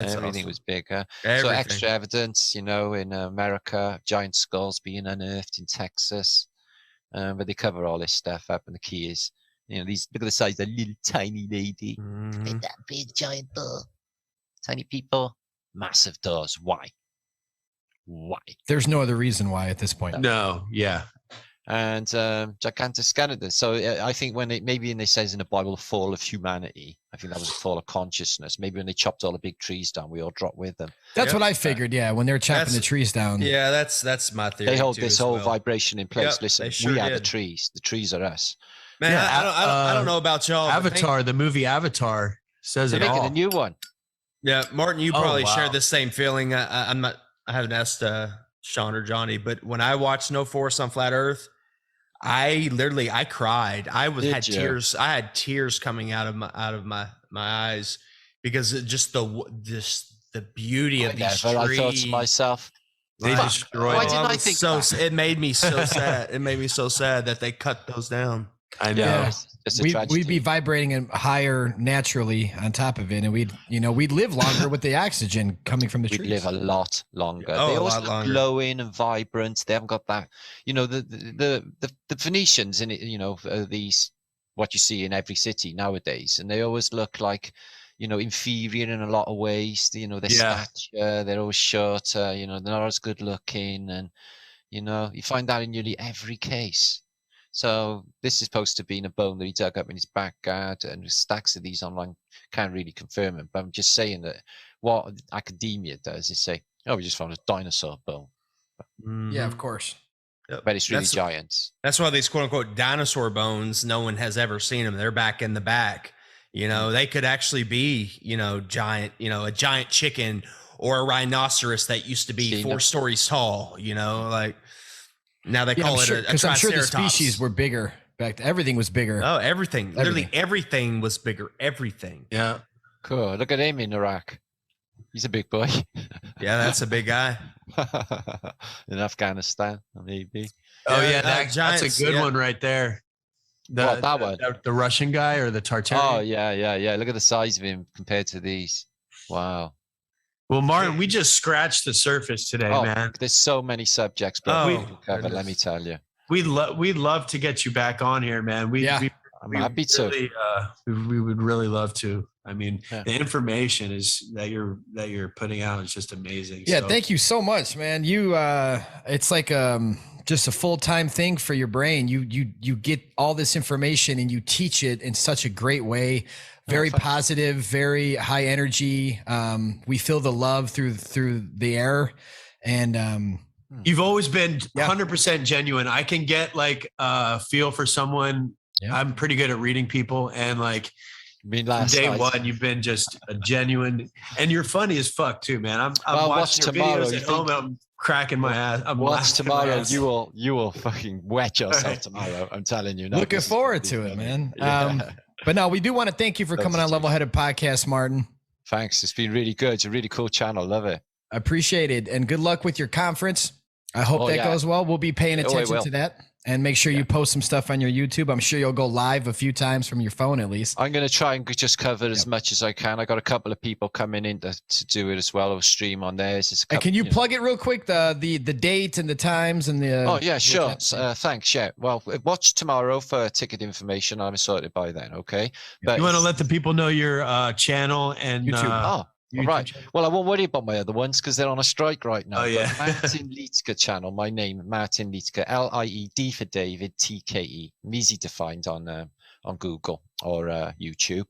Everything awesome. was bigger. Everything. So extra evidence, in America, giant skulls being unearthed in Texas. But they cover all this stuff up, and the key is, these, look at the size of that little tiny lady. Look at that big giant door. Tiny people, massive doors. Why? There's no other reason why at this point. No, yeah. And gigantic skeletons. So I think when it says in the Bible, the fall of humanity, I think that was a fall of consciousness. Maybe when they chopped all the big trees down, we all dropped with them. That's what I figured. Yeah, when they're chopping the trees down. Yeah, that's my theory. They hold this whole vibration in place. Yep, Listen, sure we are the did. trees. The trees are us. Man, I don't know about y'all. Avatar, the movie Avatar says They're it making all. a new one. Yeah, Martin, you probably wow. shared the same feeling. I haven't asked Sean or Johnny, but when I watched No Forest on Flat Earth, I cried. I had tears coming out of my eyes because just the beauty of these trees. I thought to myself, They destroyed. Why didn't I think that? It made me so sad. It made me so sad that they cut those down. I know. Yeah. It's a tragedy. We'd be vibrating higher naturally on top of it, and we'd live longer with the oxygen coming from the trees. We'd live a lot longer. Oh, they a always lot look longer. glowing and vibrant. They haven't got that. The Phoenicians in it. These what you see in every city nowadays, and they always look like, inferior in a lot of ways. Their stature, they're always shorter. They're not as good looking, and you find that in nearly every case. So this is supposed to be in a bone that he dug up in his back garden, and stacks of these online can't really confirm it. But I'm just saying that what academia does is say, oh, we just found a dinosaur bone. Yeah, of course. Yep. But it's really giants. That's why these quote unquote dinosaur bones, no one has ever seen them. They're back in the back. They could actually be, giant, a giant chicken or a rhinoceros that used to be 4 stories tall, like now they call it a because I'm sure the triceratops. species were bigger back then. Everything was bigger. Oh, everything. Literally everything was bigger. Everything. Yeah. Cool. Look at him in Iraq. He's a big boy. Yeah, that's a big guy. In Afghanistan, maybe. Oh yeah, giants, that's a good one right there. That one? The Russian guy or the Tartarian? Oh yeah. Look at the size of him compared to these. Wow. Well, Martin, we just scratched the surface today, man. There's so many subjects, but we can cover. Let me tell you. We'd love to get you back on here, man. I'm happy to. We would really love to. I mean, the information that you're putting out is just amazing. Yeah, thank you so much, man. You it's like just a full-time thing for your brain. You get all this information and you teach it in such a great way. Very positive, very high energy. We feel the love through the air, and you've always been 100% genuine. I can get like a feel for someone. Yeah. I'm pretty good at reading people, and like from day one, you've been just a genuine, and you're funny as fuck too, man. I'm watching your videos at home. I'm cracking my ass. Watch tomorrow. You will fucking wet yourself tomorrow. I'm telling you. Looking forward to it, man. Yeah. But no, we do want to thank you for coming on Level Headed Podcast, Martin. Thanks. It's been really good. It's a really cool channel. Love it. I appreciate it. And good luck with your conference. I hope that goes well. We'll be paying attention to that. And make sure you post some stuff on your YouTube. I'm sure you'll go live a few times from your phone at least. I'm going to try and just cover as much as I can. I got a couple of people coming in to do it as well, or stream on theirs. And can you plug it real quick, the date and the times and the... Oh, yeah, sure. Thanks, yeah. Well, watch tomorrow for ticket information. I'm sorted by then, okay? But you want to let the people know your channel and... YouTube. All right. Well, I won't worry about my other ones because they're on a strike right now. Oh, yeah. Martin Lietzke channel. My name, Martin Lietzke. Lied for David, TKE. Easy to find on Google or YouTube.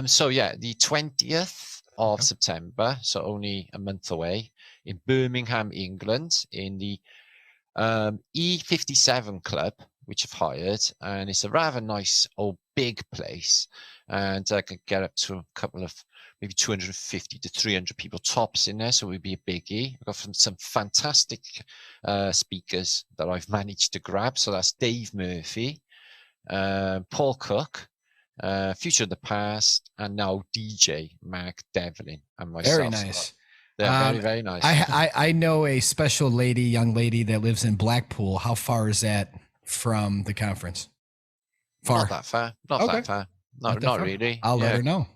So yeah, the 20th of September, so only a month away, in Birmingham, England, in the E57 Club, which I've hired, and it's a rather nice old big place, and I can get up to a couple of maybe 250 to 300 people tops in there, so it would be a biggie. I've got some fantastic speakers that I've managed to grab. So that's Dave Murphy, Paul Cook, Future of the Past, and now DJ Mark Devlin and myself. Very nice. They're very, very nice. I know a special young lady that lives in Blackpool. How far is that from the conference? Far? Not that far. Not that far. Not really. I'll let her know.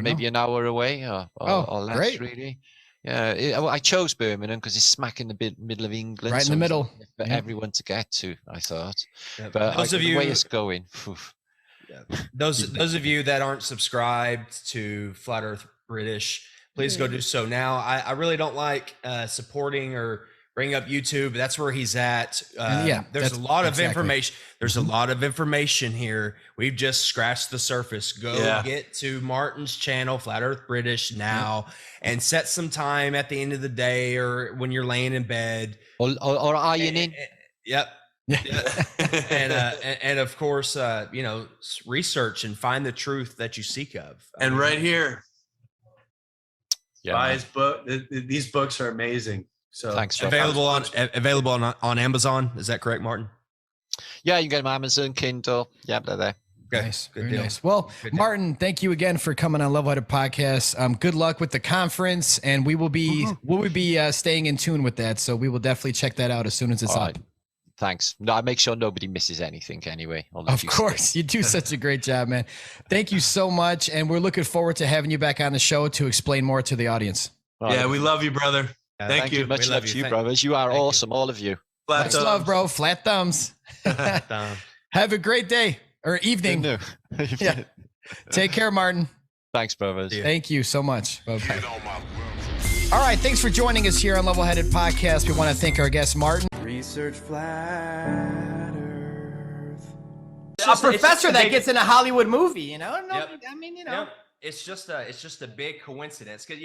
Maybe an hour away or less, great. really. Yeah, I chose Birmingham because it's smack in the middle of England. Right in the middle. For everyone to get to, I thought. Yeah. But the way it's going. Those of you that aren't subscribed to Flat Earth British, please go do so now. I really don't like supporting or bring up YouTube. That's where he's at. There's a lot of information. There's a lot of information here. We've just scratched the surface. Go get to Martin's channel, Flat Earth British, now, and set some time at the end of the day or when you're laying in bed or ironing. Yep. and of course, research and find the truth that you seek of. And right here, buy his book. These books are amazing. So thanks. Available on Amazon. Is that correct, Martin? Yeah, you can get them on Amazon, Kindle. Yeah, they're there. Okay. Nice. Very nice. Well, Martin, thank you again for coming on Level-Headed Podcast. Good luck with the conference, and we will be staying in tune with that. So we will definitely check that out as soon as it's up. Thanks. No, I make sure nobody misses anything anyway. Of course. You do such a great job, man. Thank you so much. And we're looking forward to having you back on the show to explain more to the audience. Yeah, we love you, brother. Thank you. Much love to you, brothers. You are awesome, all of you. Much love, bro. Flat thumbs. Have a great day or evening. Yeah. Take care, Martin. Thanks, brothers. Thank you so much. Bye-bye. All right. Thanks for joining us here on Level-Headed Podcast. We want to thank our guest, Martin. Research Flat Earth. A professor that gets in a Hollywood movie, you know? I mean, you know. Yep. It's just a big coincidence. Cause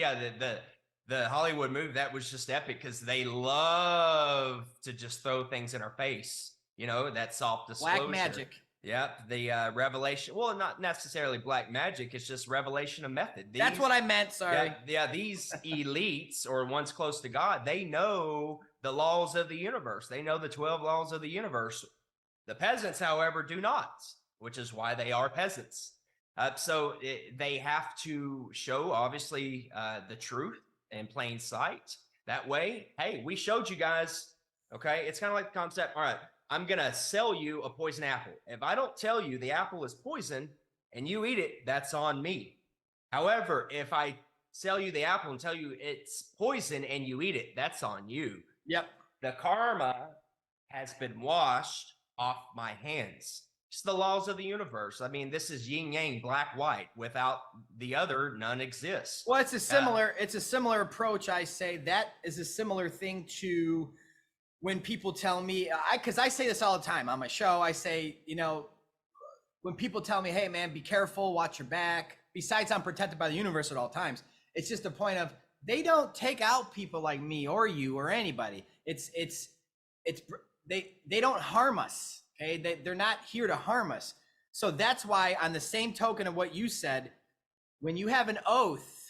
the Hollywood movie, that was just epic because they love to just throw things in our face. You know, that soft disclosure. Black magic. Yep. The revelation. Well, not necessarily black magic. It's just revelation of method. That's what I meant. Sorry. Yeah. These elites or ones close to God, they know the laws of the universe. They know the 12 laws of the universe. The peasants, however, do not, which is why they are peasants. They have to show, obviously, the truth in plain sight. That way, hey, we showed you guys, okay? It's kind of like the concept, all right, I'm going to sell you a poison apple. If I don't tell you the apple is poison and you eat it, that's on me. However, if I sell you the apple and tell you it's poison and you eat it, that's on you. Yep. The karma has been washed off my hands. It's the laws of the universe. I mean, this is yin yang, black, white. Without the other, none exists. Well, it's a similar approach. I say that is a similar thing to when people tell me, because I say this all the time on my show. I say, when people tell me, hey man, be careful, watch your back. Besides, I'm protected by the universe at all times. It's just a point of, they don't take out people like me or you or anybody. They don't harm us. Okay, they're not here to harm us. So that's why, on the same token of what you said, when you have an oath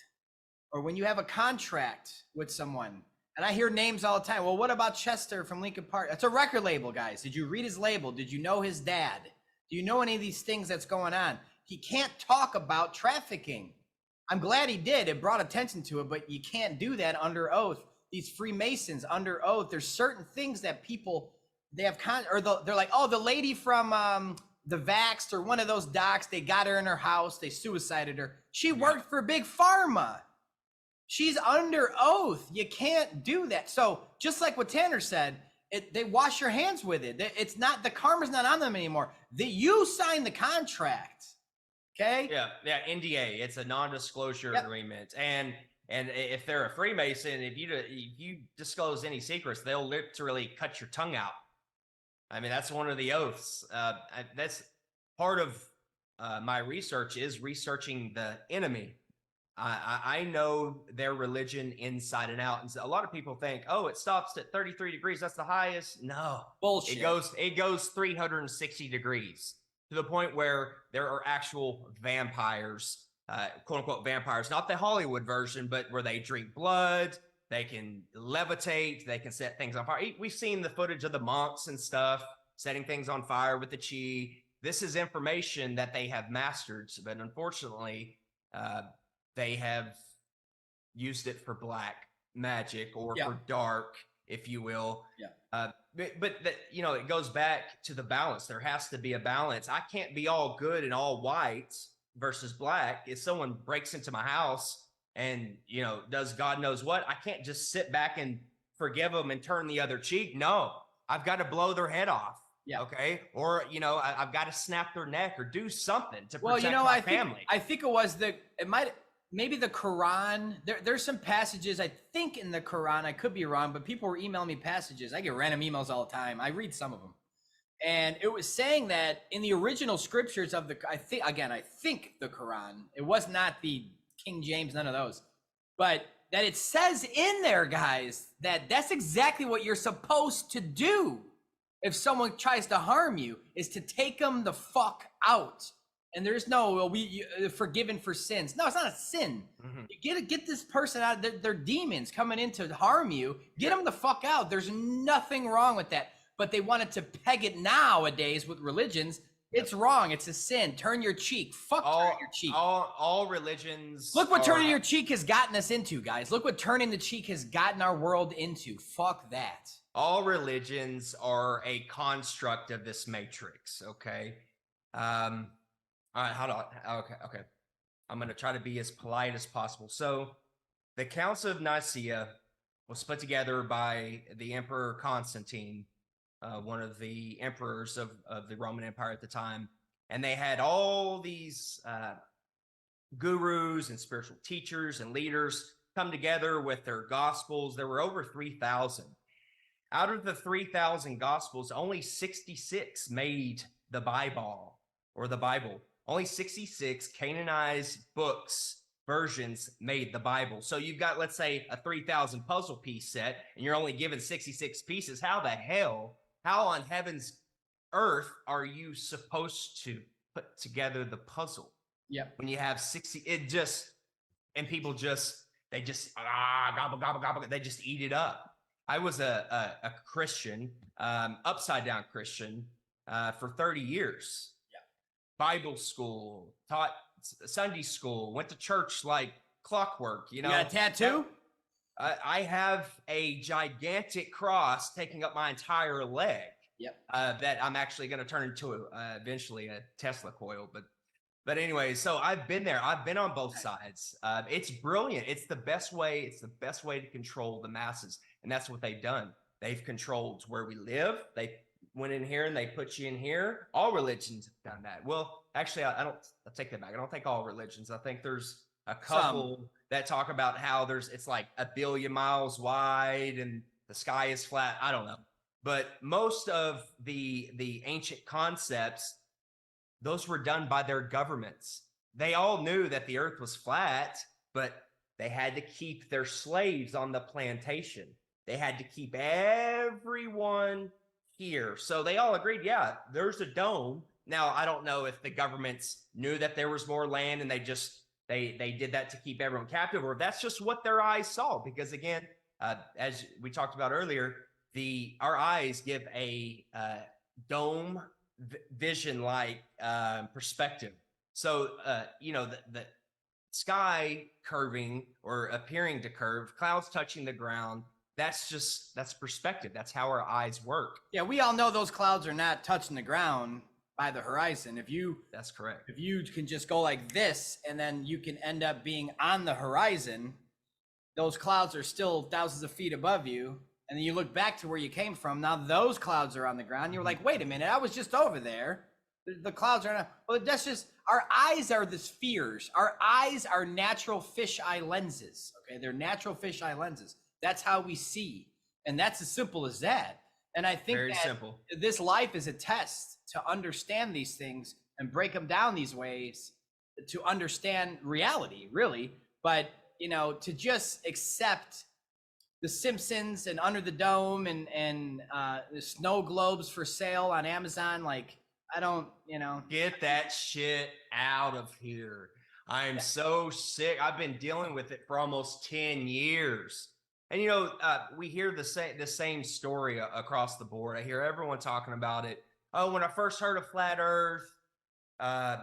or when you have a contract with someone, and I hear names all the time. Well, what about Chester from Linkin Park? That's a record label, guys. Did you read his label? Did you know his dad? Do you know any of these things that's going on? He can't talk about trafficking. I'm glad he did. It brought attention to it, but you can't do that under oath. These Freemasons under oath, there's certain things that people, they have they're like, oh, the lady from the Vaxxed or one of those docs, they got her in her house, they suicided her. She worked for Big Pharma. She's under oath. You can't do that. So just like what Tanner said, they wash your hands with it. It's not, the karma's not on them anymore. You signed the contract. Okay. Yeah. NDA. It's a non-disclosure agreement. And if they're a Freemason, if you disclose any secrets, they'll literally cut your tongue out. I mean, that's one of the oaths. That's part of my research is researching the enemy. I know their religion inside and out. And so a lot of people think, oh, it stops at 33 degrees. That's the highest. No. Bullshit. It goes 360 degrees to the point where there are actual vampires, quote unquote vampires, not the Hollywood version, but where they drink blood, they can levitate, they can set things on fire. We've seen the footage of the monks and stuff setting things on fire with the chi. This is information that they have mastered, but unfortunately, they have used it for black magic or for dark, if you will. Yeah. But it goes back to the balance. There has to be a balance. I can't be all good and all white versus black. If someone breaks into my house and, you know, does God knows what, I can't just sit back and forgive them and turn the other cheek. No, I've got to blow their head off. Yeah. Okay. Or, you know, I've got to snap their neck or do something to protect my family. I think it was maybe the Quran. There's some passages, I think, in the Quran. I could be wrong, but people were emailing me passages. I get random emails all the time. I read some of them. And it was saying that in the original scriptures of I think the Quran, it was not the King James, none of those, but that it says in there, guys, that that's exactly what you're supposed to do. If someone tries to harm you, is to take them the fuck out. And there's no, forgiven for sins. No, it's not a sin. Mm-hmm. You get this person out. They're demons coming in to harm you. Get them the fuck out. There's nothing wrong with that. But they wanted to peg it nowadays with religions. It's wrong. It's a sin. Turn your cheek. Fuck turn your cheek. All religions. Look what turning your cheek has gotten us into, guys. Look what turning the cheek has gotten our world into. Fuck that. All religions are a construct of this matrix. Okay. All right. Hold on. Okay. I'm going to try to be as polite as possible. So the Council of Nicaea was put together by the Emperor Constantine, one of the emperors of the Roman Empire at the time. And they had all these gurus and spiritual teachers and leaders come together with their gospels. There were over 3,000. Out of the 3,000 gospels, only 66 made the Bible or the Bible. Only 66 canonized books, versions made the Bible. So you've got, let's say, a 3,000 puzzle piece set, and you're only given 66 pieces. How on heaven's earth are you supposed to put together the puzzle? Yep. When you have 60, people just gobble, gobble, gobble. They just eat it up. I was a Christian, upside down Christian, for 30 years. Yeah. Bible school, taught Sunday school, went to church like clockwork. You know, you got a tattoo? I have a gigantic cross taking up my entire leg. Yep. That I'm actually going to turn into eventually a Tesla coil. But anyway, so I've been there. I've been on both sides. It's brilliant. It's the best way. It's the best way to control the masses. And that's what they've done. They've controlled where we live. They went in here and they put you in here. All religions have done that. Well, actually, I'll take that back. I don't think all religions. I think there's a couple that talk about how it's like 1 billion miles wide and the sky is flat. I don't know. But most of the ancient concepts, those were done by their governments. They all knew that the earth was flat, but they had to keep their slaves on the plantation. They had to keep everyone here. So they all agreed, yeah, there's a dome. Now, I don't know if the governments knew that there was more land and they did that to keep everyone captive, or if that's just what their eyes saw. Because again, as we talked about earlier, our eyes give a dome vision-like perspective. So, the sky curving or appearing to curve, clouds touching the ground, that's perspective. That's how our eyes work. Yeah, we all know those clouds are not touching the ground by the horizon. That's correct. If you can just go like this and then you can end up being on the horizon, those clouds are still thousands of feet above you. And then you look back to where you came from. Now those clouds are on the ground. You're like, wait a minute, I was just over there. The clouds are not. Well, that's just, our eyes are the spheres. Our eyes are natural fisheye lenses. Okay, they're natural fisheye lenses. That's how we see. And that's as simple as that. And I think very simple. This life is a test to understand these things and break them down these ways to understand reality, really. But, to just accept The Simpsons and Under the Dome and the snow globes for sale on Amazon, like, I don't, Get that shit out of here. I am so sick. I've been dealing with it for almost 10 years. And, we hear the same story across the board. I hear everyone talking about it. Oh, when I first heard of flat earth, I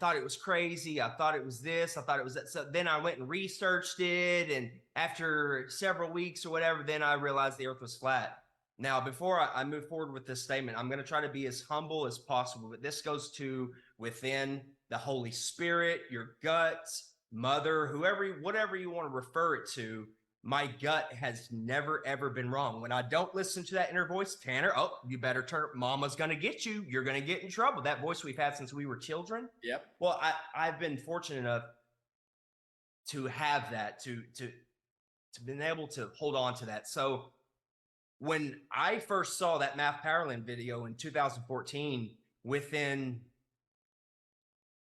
thought it was crazy. I thought it was this. I thought it was that. So then I went and researched it. And after several weeks or whatever, then I realized the earth was flat. Now, before I move forward with this statement, I'm going to try to be as humble as possible. But this goes to within the Holy Spirit, your guts, mother, whatever you want to refer it to, my gut has never, ever been wrong. When I don't listen to that inner voice, Tanner, oh, you better turn, mama's going to get you. You're going to get in trouble. That voice we've had since we were children. Yep. Well, I've been fortunate enough to have that, to been able to hold on to that. So when I first saw that Math Powerland video in 2014, within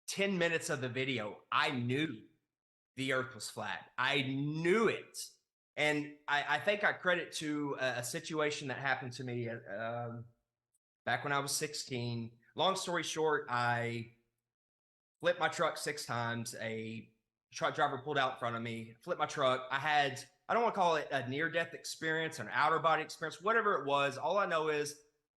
10 minutes of the video, I knew the earth was flat. I knew it. And I think I credit to a situation that happened to me back when I was 16. Long story short, I flipped my truck 6 times. A truck driver pulled out in front of me, flipped my truck. I don't want to call it a near-death experience, an outer body experience, whatever it was. All I know is...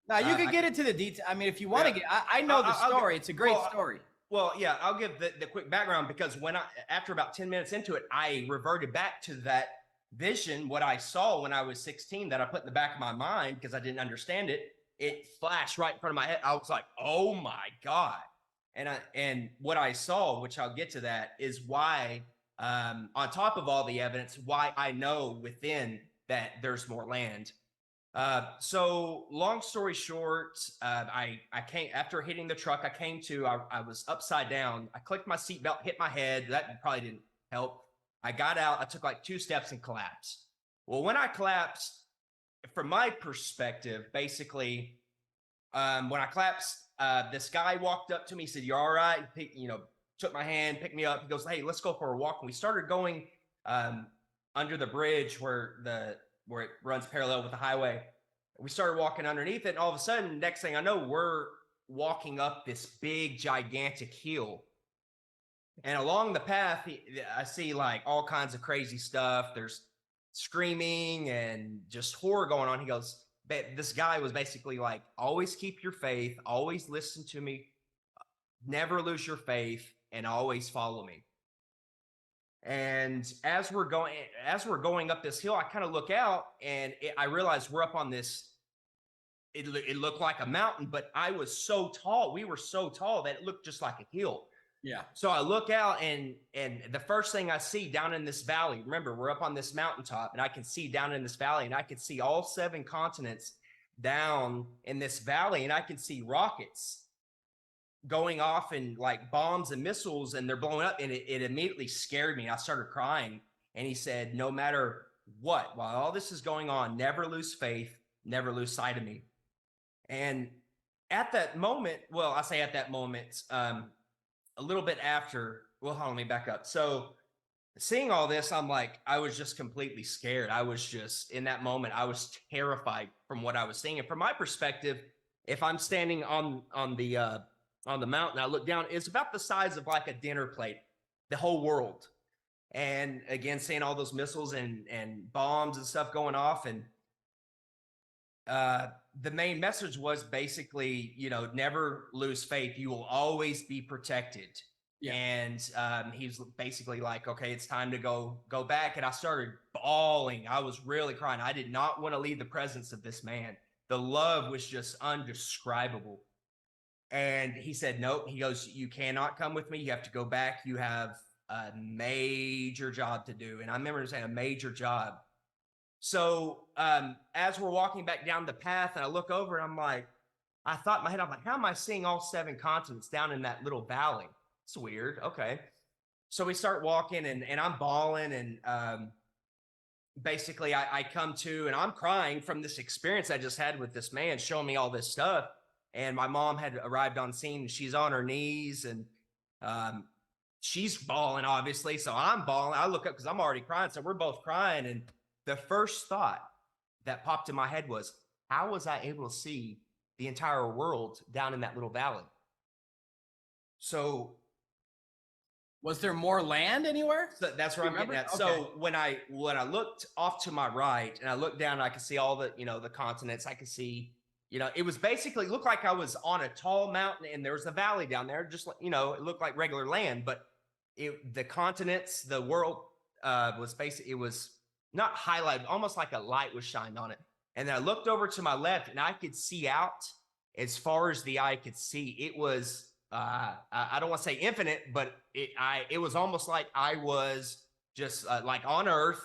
Now, you could get into the detail. I mean, if you want to get... I know the story. It's a great story. Well, yeah, I'll give the quick background, because after about 10 minutes into it, I reverted back to that vision, what I saw when I was 16 that I put in the back of my mind because I didn't understand it. It flashed right in front of my head. I was like, oh my God. And what I saw, which I'll get to that, is why, on top of all the evidence, why I know within that there's more land. So long story short, I came, after hitting the truck, I was upside down. I clicked my seatbelt, hit my head. That probably didn't help. I got out, I took like 2 steps and collapsed. Well, when I collapsed, from my perspective, basically, when I collapsed, this guy walked up to me, said, "You all right?" He, took my hand, picked me up. He goes, "Hey, let's go for a walk." And we started going under the bridge where it runs parallel with the highway. We started walking underneath it, and all of a sudden, next thing I know, we're walking up this big, gigantic hill. And along the path, I see like all kinds of crazy stuff. There's screaming and just horror going on. He goes, this guy was basically like, always keep your faith, always listen to me, never lose your faith, and always follow me. And as we're going up this hill, I kind of look out and I realize we're up on this. It looked like a mountain, but I was so tall. We were so tall that it looked just like a hill. Yeah. So I look out and the first thing I see down in this valley, remember, we're up on this mountaintop, and I can see down in this valley, and I can see all 7 continents down in this valley, and I can see rockets going off and like bombs and missiles, and they're blowing up, and it immediately scared me. I started crying, and he said, "No matter what, while all this is going on, never lose faith, never lose sight of me." And at that moment, well, I say at that moment, a little bit after, well, hold on, let me back up. So seeing all this, I'm like, I was just completely scared. I was just, in that moment, I was terrified from what I was seeing. And from my perspective, if I'm standing on the mountain, I look down, it's about the size of like a dinner plate, the whole world. And again, seeing all those missiles and bombs and stuff going off. And the main message was basically, never lose faith. You will always be protected. Yeah. And he's basically like, okay, it's time to go back. And I started bawling. I was really crying. I did not want to leave the presence of this man. The love was just undescribable. And he said, nope. He goes, "You cannot come with me. You have to go back. You have a major job to do." And I remember saying, a major job. So as we're walking back down the path, and I look over, and I'm like, I thought in my head, I'm like, how am I seeing all 7 continents down in that little valley? It's weird. Okay. So we start walking, and I'm bawling, and basically I come to, and I'm crying from this experience I just had with this man showing me all this stuff. And my mom had arrived on scene, and she's on her knees, and she's bawling, obviously. So I'm bawling. I look up because I'm already crying. So we're both crying. And the first thought that popped in my head was, how was I able to see the entire world down in that little valley? So was there more land anywhere? So that's where I'm getting at. Okay. So when I looked off to my right, and I looked down, I could see all the, the continents. I could see, it was basically, looked like I was on a tall mountain, and there was a valley down there, just like, it looked like regular land, but the continents, the world was basically, it was not highlighted, almost like a light was shined on it. And then I looked over to my left, and I could see out as far as the eye could see. It was I don't want to say infinite, but it was almost like I was just like on Earth,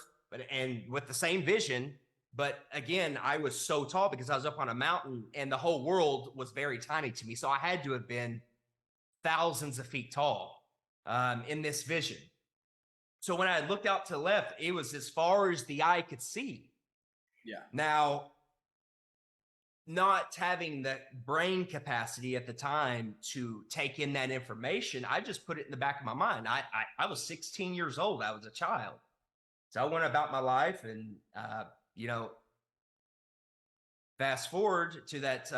and with the same vision. But again, I was so tall because I was up on a mountain, and the whole world was very tiny to me. So I had to have been thousands of feet tall in this vision. So when I looked out to the left, it was as far as the eye could see. Yeah. Now, not having the brain capacity at the time to take in that information, I just put it in the back of my mind. I was 16 years old. I was a child. So I went about my life, and, fast forward to that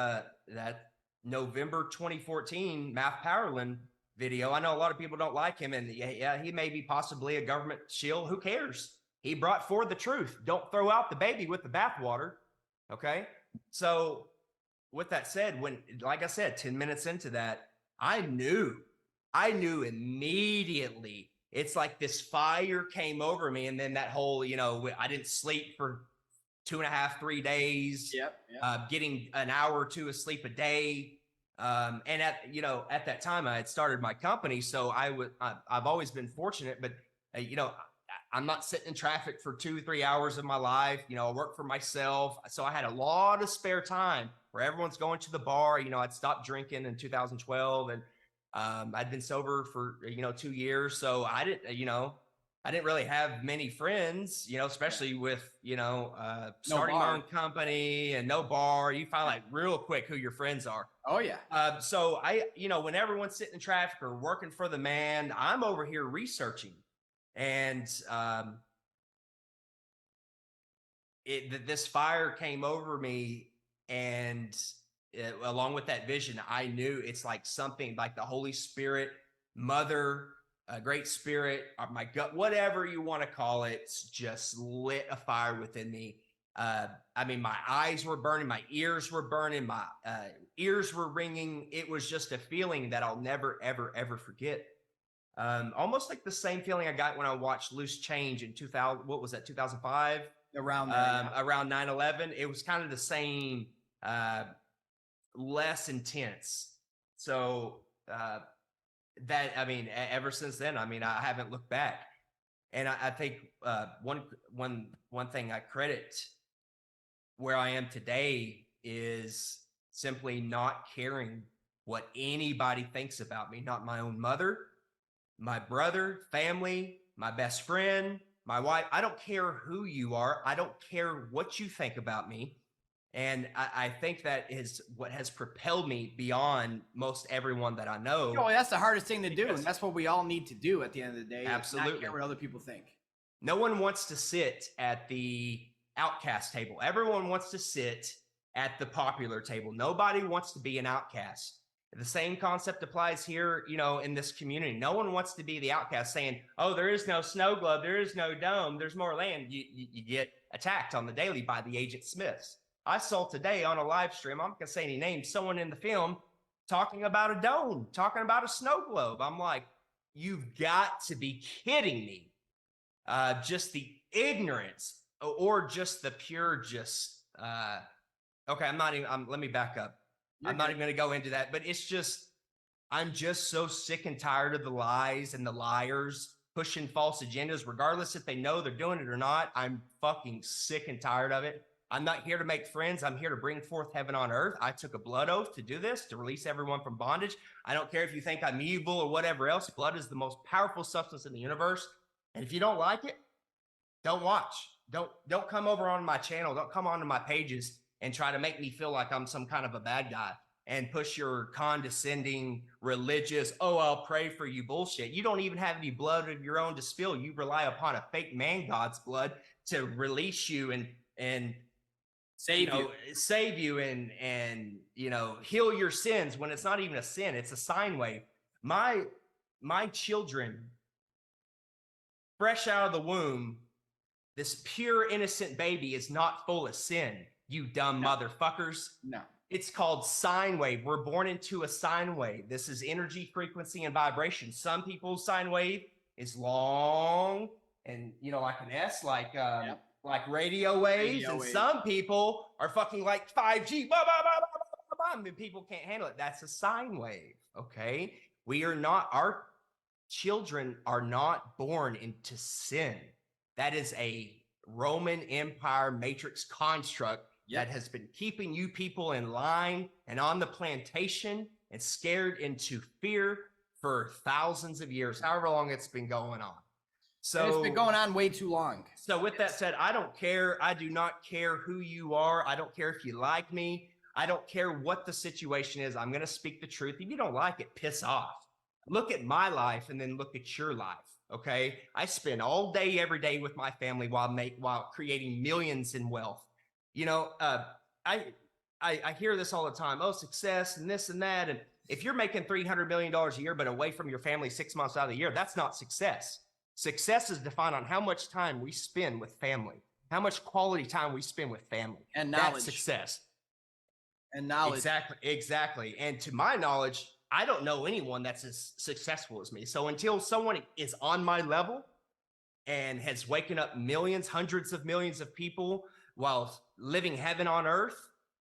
November 2014 Math Powerland video. I know a lot of people don't like him, and yeah, he may be possibly a government shill. Who cares? He brought forth the truth. Don't throw out the baby with the bathwater. Okay. So with that said, like I said, 10 minutes into that, I knew immediately. It's like this fire came over me. And then that whole, I didn't sleep for 2.5, 3 days, getting an hour or two of sleep a day. And at that time I had started my company. So I've always been fortunate, but I'm not sitting in traffic for 2-3 hours of my life. I work for myself. So I had a lot of spare time where everyone's going to the bar. I'd stopped drinking in 2012, and I'd been sober for, 2 years. So I didn't really have many friends, especially with, starting my own company and no bar. You find like real quick who your friends are. Oh yeah. So when everyone's sitting in traffic or working for the man, I'm over here researching. And this fire came over me, and along with that vision, I knew it's like something like the Holy Spirit, Mother, Great Spirit, or my gut, whatever you want to call it, just lit a fire within me. My eyes were burning, my ears were burning, my ears were ringing. It was just a feeling that I'll never, ever, ever forget. Almost like the same feeling I got when I watched Loose Change in 2005? Around there, around 9/11. It was kind of the same, less intense. So ever since then, I haven't looked back. And I think one thing I credit where I am today is simply not caring what anybody thinks about me, not my own mother, my brother, family, my best friend, my wife. I don't care who you are. I don't care what you think about me. And I think that is what has propelled me beyond most everyone that I know. That's the hardest thing to do. And that's what we all need to do at the end of the day. Absolutely. Not care what other people think. No one wants to sit at the outcast table. Everyone wants to sit at the popular table. Nobody wants to be an outcast. The same concept applies here, in this community. No one wants to be the outcast saying, oh, there is no snow globe, there is no dome, there's more land. You get attacked on the daily by the Agent Smiths. I saw today on a live stream, I'm not going to say any names, someone in the film talking about a dome, talking about a snow globe. I'm like, you've got to be kidding me. Just the ignorance, or just the pure, okay, let me back up. I'm not even going to go into that, but I'm just so sick and tired of the lies and the liars pushing false agendas, regardless if they know they're doing it or not. I'm fucking sick and tired of it. I'm not here to make friends. I'm here to bring forth heaven on earth. I took a blood oath to do this, to release everyone from bondage. I don't care if you think I'm evil or whatever else. Blood is the most powerful substance in the universe. And if you don't like it, don't watch. Don't come over on my channel. Don't come onto my pages and try to make me feel like I'm some kind of a bad guy and push your condescending, religious, oh, I'll pray for you bullshit. You don't even have any blood of your own to spill. You rely upon a fake man god's blood to release you and save you and heal your sins when it's not even a sin. It's a sine wave. My children, fresh out of the womb, this pure innocent baby is not full of sin. You dumb motherfuckers. No. It's called sine wave. We're born into a sine wave. This is energy, frequency, and vibration. Some people's sine wave is long and, like an S, like radio waves. And some people are fucking like 5G. people can't handle it. That's a sine wave. Okay. Our children are not born into sin. That is a Roman Empire matrix construct that has been keeping you people in line and on the plantation and scared into fear for thousands of years, however long it's been going on. So and it's been going on way too long. So with that said, I don't care. I do not care who you are. I don't care if you like me. I don't care what the situation is. I'm going to speak the truth. If you don't like it, piss off. Look at my life and then look at your life. Okay. I spend all day, every day with my family while creating millions in wealth. You know, I hear this all the time. Oh, success and this and that. And if you're making $300 million a year, but away from your family 6 months out of the year, that's not success. Success is defined on how much time we spend with family, how much quality time we spend with family. And knowledge. That's success. And knowledge. Exactly. And to my knowledge, I don't know anyone that's as successful as me. So until someone is on my level and has waken up millions, hundreds of millions of people while living heaven on earth,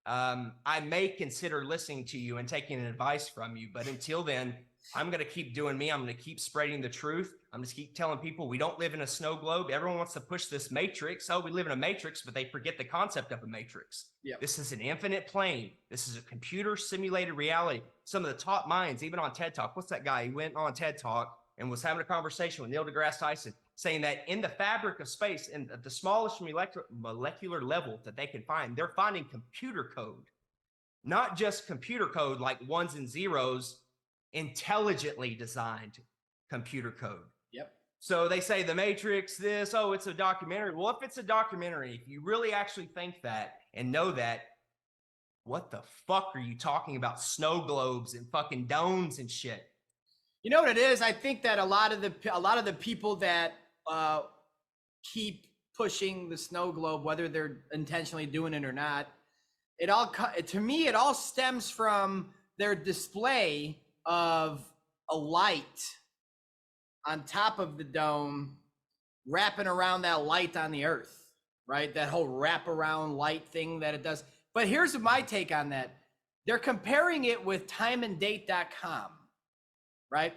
I may consider listening to you and taking advice from you. But until then, I'm going to keep doing me. I'm going to keep spreading the truth. I'm just keep telling people we don't live in a snow globe. Everyone wants to push this matrix. Oh, we live in a matrix, but they forget the concept of a matrix. Yep. This is an infinite plane. This is a computer simulated reality. Some of the top minds, even on TED Talk. What's that guy? He went on TED Talk and was having a conversation with Neil deGrasse Tyson, saying that in the fabric of space, and at the smallest molecular level that they can find, they're finding computer code, not just computer code like ones and zeros, intelligently designed computer code. Yep. So they say the Matrix, it's a documentary. Well, if it's a documentary, if you really actually think that and know that, what the fuck are you talking about? Snow globes and fucking domes and shit. You know what it is? I think that a lot of the people that keep pushing the snow globe, whether they're intentionally doing it or not, to me, it all stems from their display of a light on top of the dome wrapping around that light on the earth, right? That whole wraparound light thing that it does. But here's my take on that. They're comparing it with timeanddate.com, right?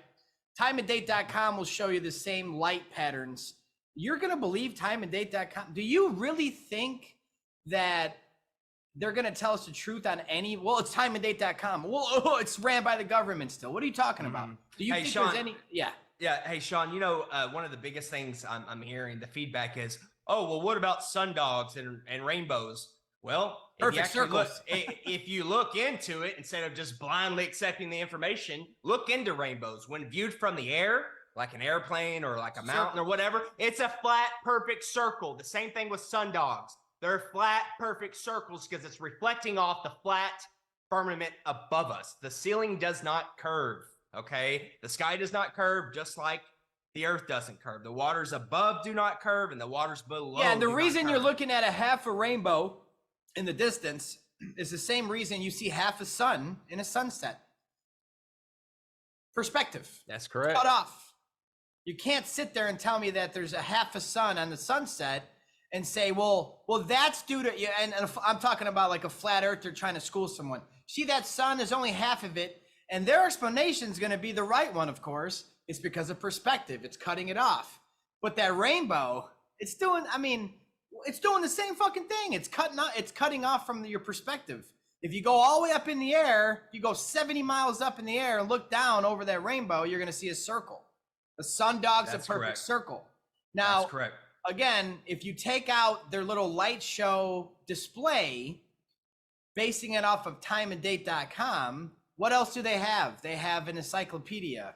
Timeanddate.com will show you the same light patterns. You're going to believe timeanddate.com? Do you really think that they're going to tell us the truth on well, it's timeanddate.com. Well, it's ran by the government still. What are you talking about? Do you think Sean, there's any? Yeah. Yeah. Hey, Sean, one of the biggest things I'm hearing, the feedback is, oh, well, what about sundogs and rainbows? Well, if you look into it, instead of just blindly accepting the information, look into rainbows. When viewed from the air, like an airplane or like a mountain or whatever, it's a flat, perfect circle. The same thing with sundogs. They're flat, perfect circles because it's reflecting off the flat firmament above us. The ceiling does not curve, okay? The sky does not curve, just like the earth doesn't curve. The waters above do not curve, and the waters below. Yeah, and the reason you're looking at a half a rainbow in the distance is the same reason you see half a sun in a sunset. Perspective. That's correct. Cut off. You can't sit there and tell me that there's a half a sun on the sunset and say, well, that's due to, and I'm talking about like a flat earther trying to school someone. See, that sun is only half of it, and their explanation is going to be the right one, of course. It's because of perspective. It's cutting it off. But that rainbow, it's doing the same fucking thing. It's cutting off from your perspective. If you go all the way up in the air, you go 70 miles up in the air and look down over that rainbow, you're going to see a circle. The sundog's a perfect circle. Now, that's correct. Again, if you take out their little light show display, basing it off of timeanddate.com, what else do they have? They have an encyclopedia,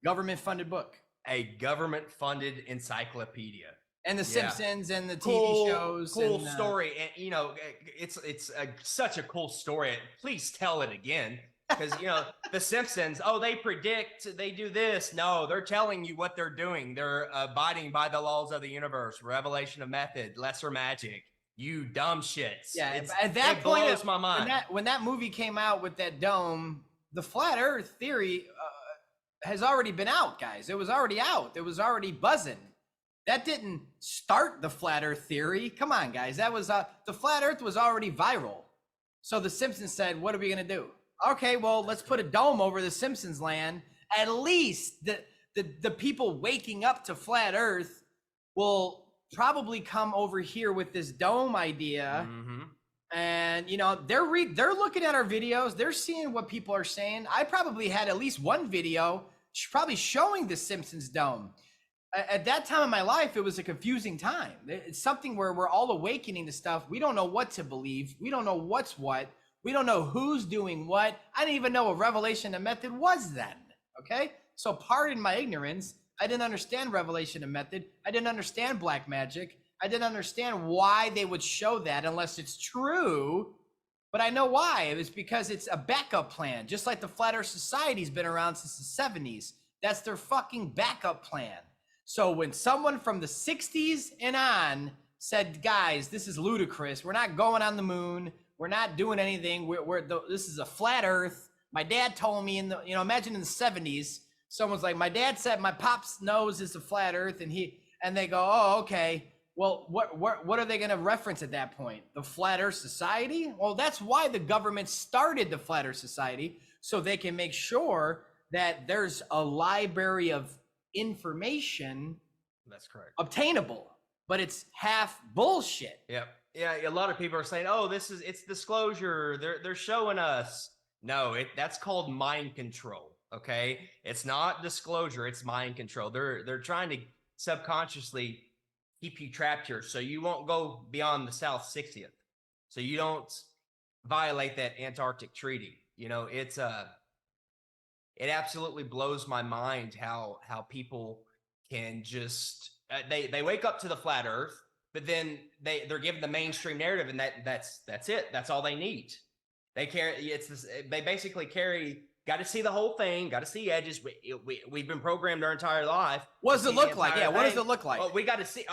government-funded book. A government-funded encyclopedia. And The Simpsons and the TV shows. Cool story. And, it's such a cool story. Please tell it again. Because, The Simpsons, they predict, they do this. No, they're telling you what they're doing. They're abiding by the laws of the universe, revelation of method, lesser magic. You dumb shits. Yeah, at that point, blows my mind. When that movie came out with that dome, the flat earth theory has already been out, guys. It was already out. It was already buzzing. That didn't start the flat earth theory. Come on, guys. That was the flat earth was already viral. So the Simpsons said, what are we going to do? Okay, well, let's put a dome over the Simpsons land. At least the people waking up to flat Earth will probably come over here with this dome idea. And, you know, they're looking at our videos. They're seeing what people are saying. I probably had at least one video probably showing the Simpsons dome. At that time in my life, it was a confusing time. It's something where we're all awakening to stuff. We don't know what to believe. We don't know what's what. We don't know who's doing what. I didn't even know what revelation of method was then. Okay? So pardon my ignorance. I didn't understand revelation of method. I didn't understand black magic. I didn't understand why they would show that unless it's true. But I know why. It was because it's a backup plan. Just like the Flat Earth Society's been around since the 70s. That's their fucking backup plan. So when someone from the 60s and on said, guys, this is ludicrous. We're not going on the moon. We're not doing anything. This is a flat Earth. My dad told me imagine in the 70s, someone's like, my dad said my pop's nose is a flat Earth, and they go, oh, okay. Well, what are they going to reference at that point? The Flat Earth Society? Well, that's why the government started the Flat Earth Society, so they can make sure that there's a library of information. That's correct. Obtainable, but it's half bullshit. Yep. Yeah. A lot of people are saying, "Oh, it's disclosure. They're showing us." No, that's called mind control. Okay, it's not disclosure. It's mind control. They're trying to subconsciously keep you trapped here, so you won't go beyond the South 60th, so you don't violate that Antarctic treaty. You know, it absolutely blows my mind how people can just they wake up to the flat Earth, but then they're given the mainstream narrative, and that's it. That's all they need. They basically carry. Got to see the whole thing. Got to see edges. We've been programmed our entire life. What does it look like? Yeah, what does it look like? Oh, we got to see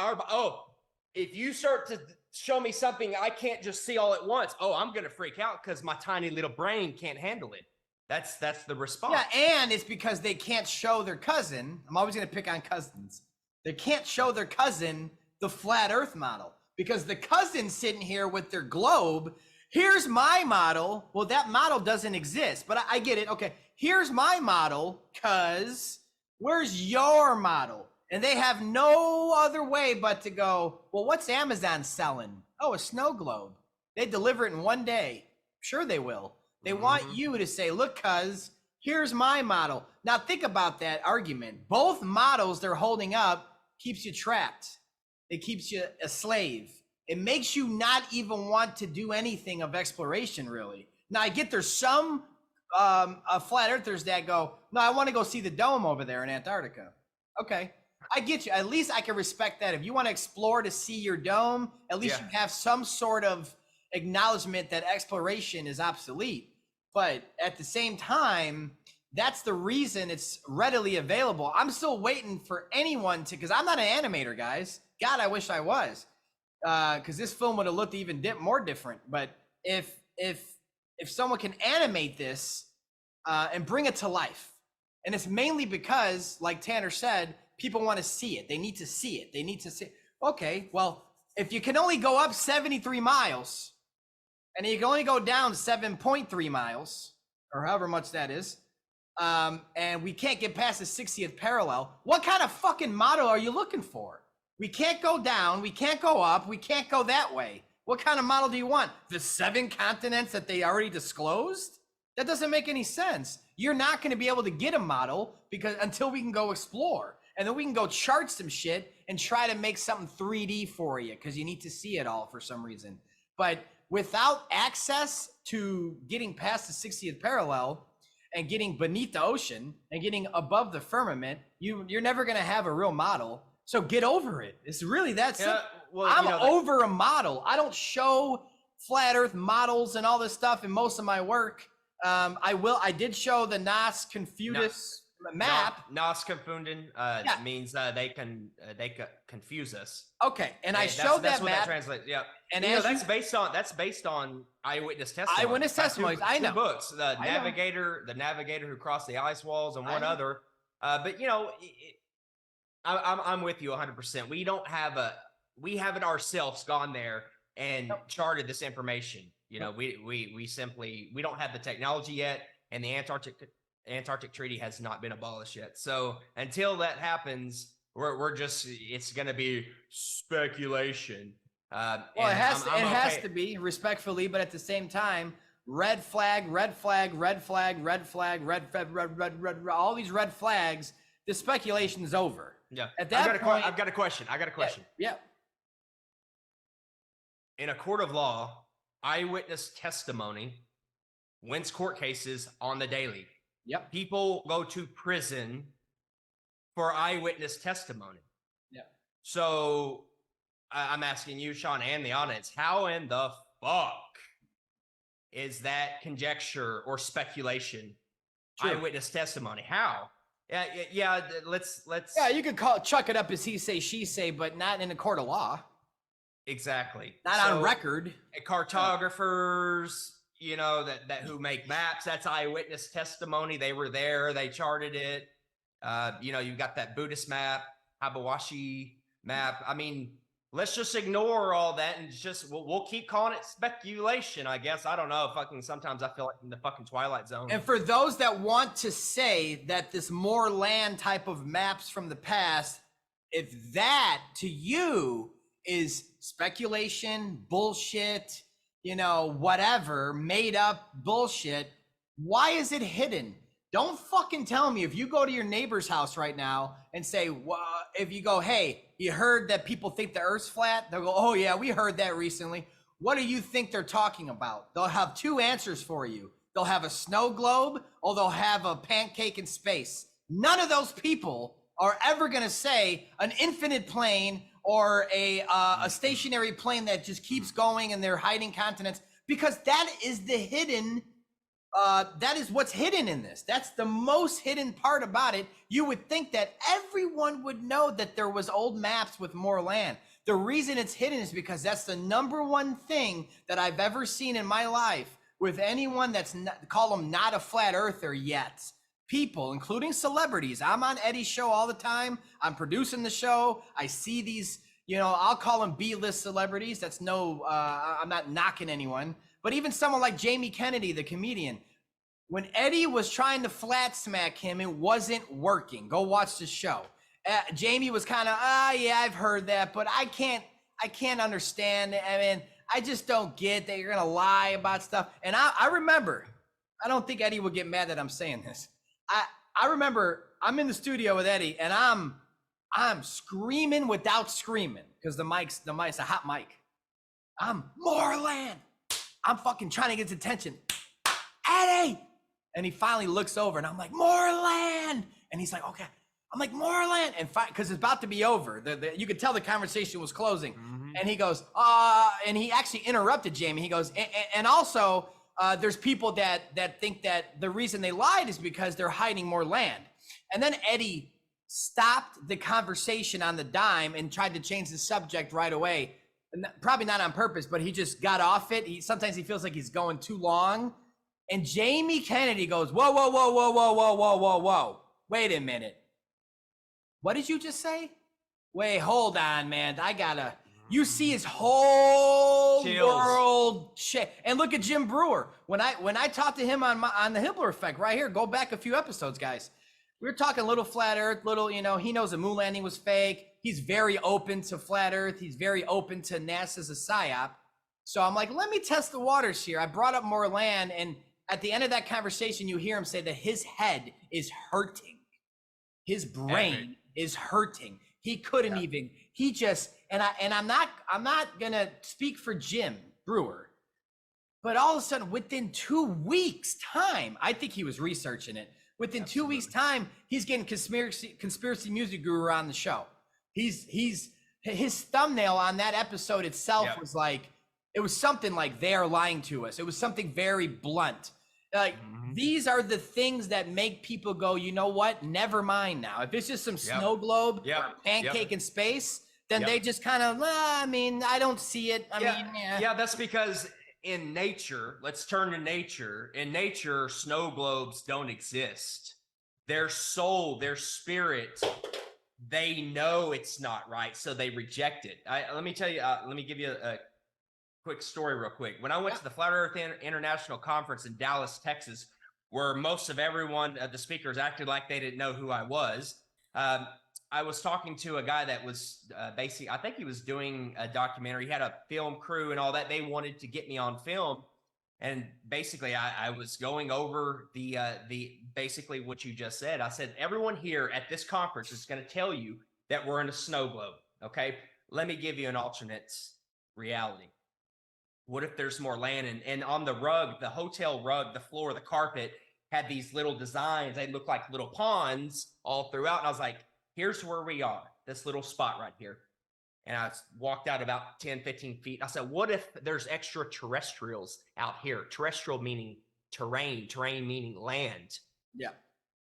if you start to show me something I can't just see all at once, I'm gonna freak out because my tiny little brain can't handle it. That's the response. Yeah, and it's because they can't show their cousin. I'm always going to pick on cousins. They can't show their cousin the flat Earth model because the cousin's sitting here with their globe. Here's my model. Well, that model doesn't exist, but I get it. Okay, here's my model because where's your model? And they have no other way but to go, well, what's Amazon selling? Oh, a snow globe. They deliver it in one day. Sure they will. They want you to say, look, cuz, here's my model. Now think about that argument. Both models they're holding up keeps you trapped. It keeps you a slave. It makes you not even want to do anything of exploration, really. Now I get there's some flat earthers that go, no, I want to go see the dome over there in Antarctica. Okay, I get you. At least I can respect that. If you want to explore to see your dome, at least you have some sort of acknowledgement that exploration is obsolete. But at the same time, that's the reason it's readily available. I'm still waiting for anyone to, because I'm not an animator, guys. God, I wish I was, because this film would have looked even more different. But if someone can animate this and bring it to life, and it's mainly because, like Tanner said, people want to see it. They need to see it. They need to see it. Okay, well, if you can only go up 73 miles, and you can only go down 7.3 miles, or however much that is, and we can't get past the 60th parallel, what kind of fucking model are you looking for? We can't go down, we can't go up, we can't go that way. What kind of model do you want? The 7 continents that they already disclosed? That doesn't make any sense. You're not going to be able to get a model because until we can go explore, and then we can go chart some shit and try to make something 3D for you because you need to see it all for some reason. But without access to getting past the 60th parallel and getting beneath the ocean and getting above the firmament, you're never going to have a real model. So get over it. It's really that simple. Well, I'm over a model. I don't show flat Earth models and all this stuff in most of my work. I did show the Nas Confucius map. Nas Confunden means they can confuse us. Okay, and I showed that that's what map. That translates. Yeah, and that's based on eyewitness testimony. Eyewitness testimonies. I know. 2 books. The Navigator who crossed the ice walls, and one other. But I'm with you 100%. We haven't ourselves gone there and charted this information. You know, we simply don't have the technology yet, and the Antarctic Treaty has not been abolished yet. So until that happens, we're just, it's going to be speculation. Well, it has to be, respectfully, but at the same time, red flag, red flag, red flag, red flag, red, all these red flags. The speculation is over. Yeah. At that point, I've got a question. Yeah. In a court of law, eyewitness testimony wins court cases on the daily. Yep. People go to prison for eyewitness testimony. Yeah. So I'm asking you, Sean, and the audience, how in the fuck is that conjecture or speculation? True. Eyewitness testimony? How? Yeah. Let's. Yeah, you could chuck it up as he say, she say, but not in a court of law. Exactly. Not on record. Cartographers, you know, that who make maps, that's eyewitness testimony. They were there, they charted it. You know, you've got that Buddhist map, Habawashi map. I mean, let's just ignore all that and just we'll keep calling it speculation, I guess. I don't know. Sometimes I feel like in the fucking Twilight Zone. And for those that want to say that this more land type of maps from the past, if that to you is speculation, bullshit, you know, whatever, made up bullshit, why is it hidden? Don't fucking tell me if you go to your neighbor's house right now and say, well, if you go, hey, you heard that people think the earth's flat? They'll go, oh yeah, we heard that recently. What do you think they're talking about? They'll have two answers for you. They'll have a snow globe or they'll have a pancake in space. None of those people are ever going to say an infinite plane or a stationary plane that just keeps going and they're hiding continents, because that is the hidden, that is what's hidden in this. That's the most hidden part about it. You would think that everyone would know that there was old maps with more land. The reason it's hidden is because that's the number one thing that I've ever seen in my life with anyone that's not, call them not a flat earther yet. People, including celebrities. I'm on Eddie's show all the time. I'm producing the show. I see these, you know, I'll call them B-list celebrities. That's no, I'm not knocking anyone. But even someone like Jamie Kennedy, the comedian, when Eddie was trying to flat smack him, it wasn't working. Go watch the show. Jamie was kind of, yeah, I've heard that, but I can't understand. I mean, I just don't get that you're going to lie about stuff. And I remember, I don't think Eddie would get mad that I'm saying this. I remember I'm in the studio with Eddie and I'm screaming without screaming because the mic's a hot mic. I'm more land. I'm fucking trying to get his attention. Eddie! And he finally looks over and I'm like, more land. And he's like, okay. I'm like, more land. And because it's about to be over. You could tell the conversation was closing. Mm-hmm. And he goes, and he actually interrupted Jamie. He goes, and also, there's people that think that the reason they lied is because they're hiding more land. And then Eddie stopped the conversation on the dime and tried to change the subject right away. And probably not on purpose, but he just got off it. Sometimes he feels like he's going too long. And Jamie Kennedy goes, whoa, whoa, whoa, whoa, whoa, whoa, whoa, whoa, whoa. Wait a minute. What did you just say? Wait, hold on, man. You see his whole world shit. And look at Jim Brewer. When I talked to him on the Hibbler Effect right here, go back a few episodes, guys. We were talking little flat earth, you know, he knows the moon landing was fake. He's very open to flat earth. He's very open to NASA's a psyop. So I'm like, let me test the waters here. I brought up more land. And at the end of that conversation, you hear him say that his head is hurting. His brain is hurting. He couldn't even, he just, and I'm not gonna speak for Jim Brewer, but all of a sudden within 2 weeks time, I think he was researching it. Within 2 weeks time, he's getting conspiracy music guru on the show. His thumbnail on that episode itself was like, it was something like they're lying to us. It was something very blunt. Like these are the things that make people go, you know what? Never mind now. If it's just some snow globe or pancake in space, then they just kind of, I mean, I don't see it. I mean, yeah, that's because in nature, let's turn to nature. In nature, snow globes don't exist. Their soul, their spirit, they know it's not right, so they reject it. Let me tell you, let me give you quick story real quick. When I went to the Flat Earth International Conference in Dallas, Texas, where most of everyone, the speakers acted like they didn't know who I was, I was talking to a guy that was basically, I think he was doing a documentary. He had a film crew and all that. They wanted to get me on film. And basically, I was going over the basically what you just said. I said, everyone here at this conference is going to tell you that we're in a snow globe. Okay, let me give you an alternate reality. What if there's more land? And on the rug, the hotel rug, the floor, the carpet had these little designs. They looked like little ponds all throughout. And I was like, here's where we are, this little spot right here. And I walked out about 10, 15 feet. I said, what if there's extraterrestrials out here? Terrestrial meaning terrain meaning land. Yeah.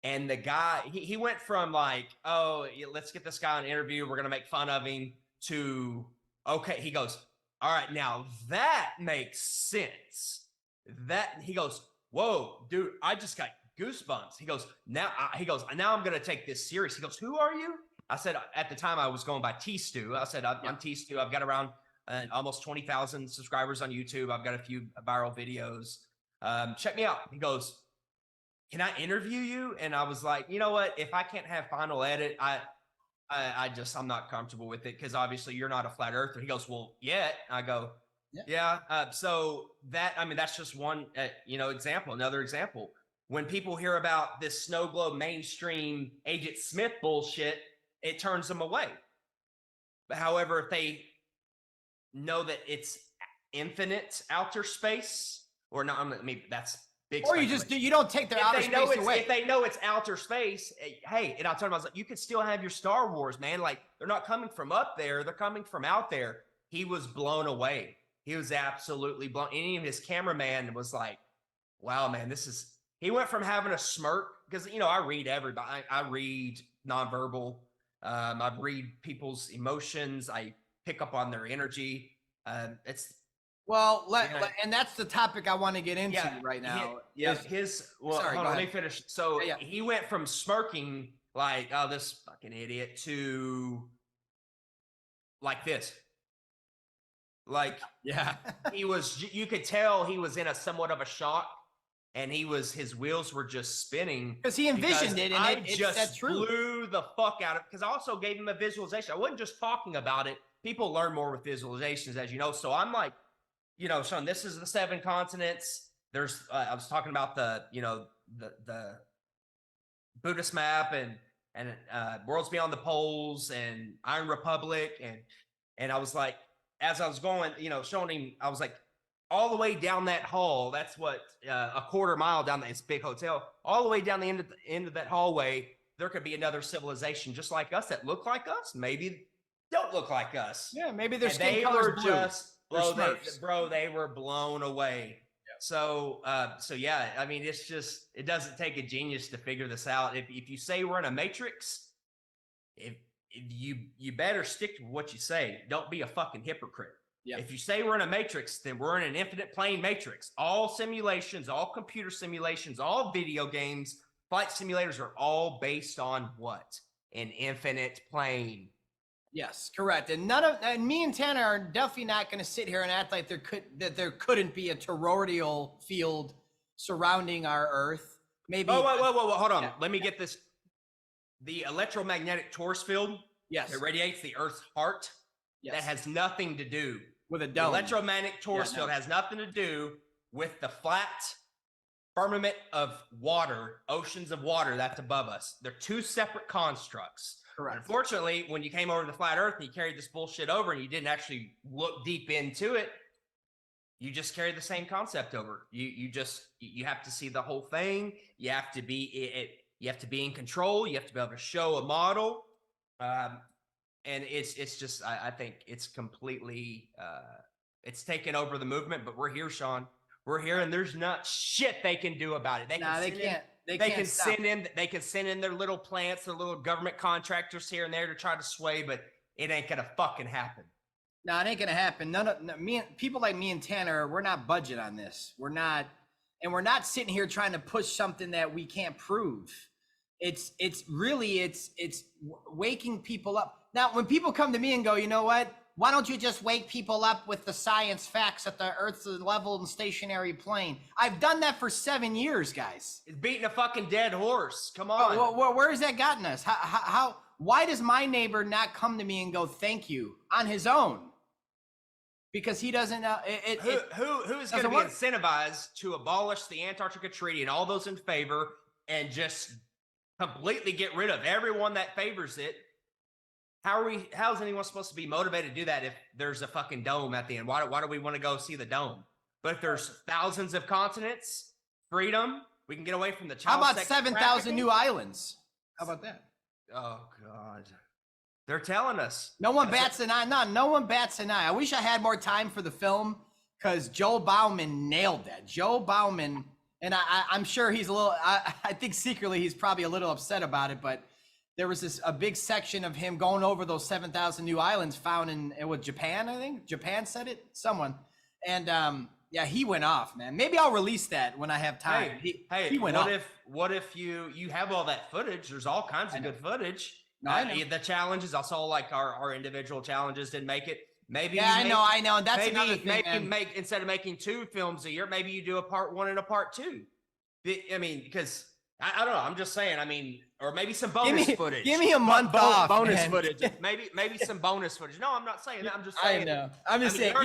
And the guy, he went from like, oh, let's get this guy on an interview, we're going to make fun of him, to, okay, he goes, all right, now that makes sense. He goes, whoa, dude, I just got goosebumps. He goes, now I'm going to take this serious. He goes, who are you? I said, at the time I was going by T-Stew. I said, I'm T-Stew. I've got around almost 20,000 subscribers on YouTube. I've got a few viral videos. Check me out. He goes, can I interview you? And I was like, you know what? If I can't have final edit, I'm not comfortable with it, because obviously you're not a flat earther. He goes, well, yet. I go, yeah. So that's just one, example. Another example. When people hear about this snow globe mainstream Agent Smith bullshit, it turns them away. But however, if they know that it's infinite outer space, or not, I mean, that's big. Or you don't take their outer space away. If they know it's outer space, hey, and I'll tell them, I was like, you could still have your Star Wars, man. Like, they're not coming from up there, they're coming from out there. He was blown away. He was absolutely blown. And even his cameraman was like, wow, man, he went from having a smirk, because, I read everybody. I read nonverbal. I read people's emotions. I pick up on their energy. And that's the topic I want to get into right now. Let me finish. So he went from smirking like, oh, this fucking idiot, to like this. Like, you could tell he was in a somewhat of a shock. And his wheels were just spinning, because he envisioned it, and I just blew the fuck out of it. Because I also gave him a visualization. I wasn't just talking about it. People learn more with visualizations, as you know. So I'm like, Sean, this is the 7 continents. There's, I was talking about the Buddhist map and Worlds Beyond the Poles and Iron Republic, and I was like, as I was going, showing him, I was like, all the way down that hall, that's what, a quarter mile down this big hotel, all the way down the end of that hallway, there could be another civilization just like us that look like us, maybe don't look like us. Yeah, maybe their skin color's blue. Bro, they were blown away. Yep. So yeah, I mean, it's just, it doesn't take a genius to figure this out. If you say we're in a matrix, if you better stick to what you say. Don't be a fucking hypocrite. Yep. If you say we're in a matrix, then we're in an infinite plane matrix. All simulations, all computer simulations, all video games, flight simulators are all based on what? An infinite plane. Yes, correct. And me and Tanner are definitely not going to sit here and act like there couldn't be a toroidal field surrounding our Earth. Maybe. Whoa, hold on. Yeah. Let me get this. The electromagnetic torus field. Yes. It radiates the Earth's heart. Yes. That has nothing to do with a dome. The electromagnetic torus field has nothing to do with the flat firmament of water, oceans of water that's above us. They're two separate constructs. Correct. Unfortunately, when you came over to the flat Earth and you carried this bullshit over and you didn't actually look deep into it, you just carried the same concept over. You have to see the whole thing. You have to be in control. You have to be able to show a model. And it's just, I think it's completely, it's taken over the movement, but we're here, Sean. We're here, and there's not shit they can do about it. They can send in their little plants, their little government contractors here and there to try to sway, but it ain't gonna fucking happen. No, it ain't gonna happen. People like me and Tanner, we're not budget on this. We're not sitting here trying to push something that we can't prove. It's really waking people up. Now, when people come to me and go, you know what? why don't you just wake people up with the science facts that the Earth's a level and stationary plane? I've done that for 7 years, guys. It's beating a fucking dead horse. Come on. Where has that gotten us? Why does my neighbor not come to me and go, thank you, on his own? Because he doesn't know. Who is going to be incentivized to abolish the Antarctica Treaty and all those in favor and just completely get rid of everyone that favors it? How is anyone supposed to be motivated to do that if there's a fucking dome at the end? Why do we want to go see the dome? But if there's thousands of continents, freedom, we can get away from the child. How about 7,000 new islands? How about that? Oh God. They're telling us. No one bats an eye. No one bats an eye. I wish I had more time for the film because Joe Bauman nailed that. Joe Bauman, and I'm sure he's a little, I think secretly he's probably a little upset about it, but there was a big section of him going over those 7,000 new islands found in with Japan, I think. Japan said it, someone. And yeah, he went off, man. Maybe I'll release that when I have time. He went off. What if you have all that footage? There's all kinds of good footage. No, the challenges, I saw like our individual challenges didn't make it. Maybe I know. That's maybe, another thing. Maybe instead of making 2 films a year, maybe you do a part 1 and a part 2. I mean, because I don't know. I'm just saying. I mean, or maybe some bonus footage. Give me a month off. Bonus footage. Maybe some bonus footage. No, I'm not saying that. I'm just saying. I know. I'm just saying.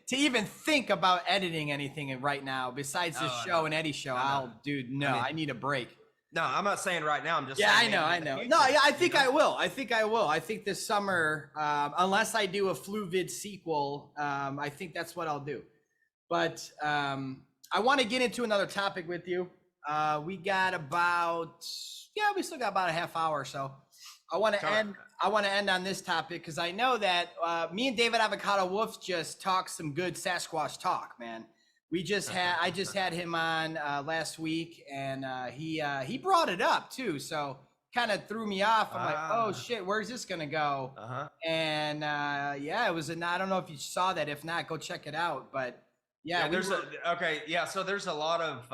To even think about editing anything right now besides this show and Eddie's show, I need a break. No, I'm not saying right now. I'm just saying. I know. No, yeah, I think I will. I think this summer, unless I do a Fluvid sequel, I think that's what I'll do. But I want to get into another topic with you. We got we still got about a half hour or so. I want to end on this topic because I know that me and David Avocado Wolf just talked some good Sasquatch talk, man. I just had him on last week, and he brought it up too. So kind of threw me off. I'm like, oh shit, where's this gonna go? And it was I don't know if you saw that. If not, go check it out. But so there's a lot of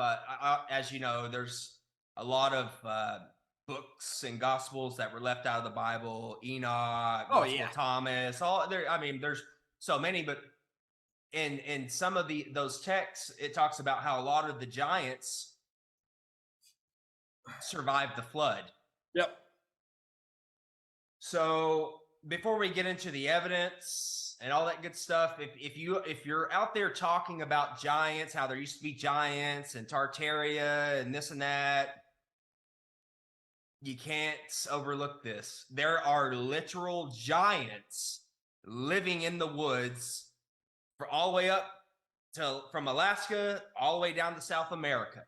as you know, there's a lot of books and gospels that were left out of the Bible. Enoch, Thomas, all there. I mean, there's so many, but in some of those texts, it talks about how a lot of the giants survived the flood. Yep. So before we get into the evidence and all that good stuff, if you're out there talking about giants, how there used to be giants and Tartaria and this and that, you can't overlook this. There are literal giants living in the woods for all the way up to from Alaska all the way down to South America.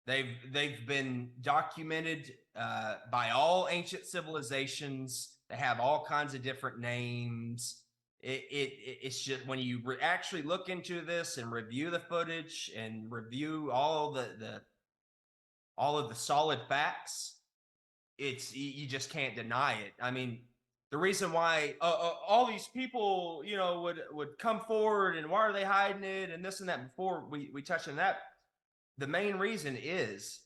They've been documented by all ancient civilizations. They have all kinds of different names. It's just when you actually look into this and review the footage and review all of the solid facts, you just can't deny it. I mean, the reason why all these people, would come forward and why are they hiding it and this and that before we touch on that, the main reason is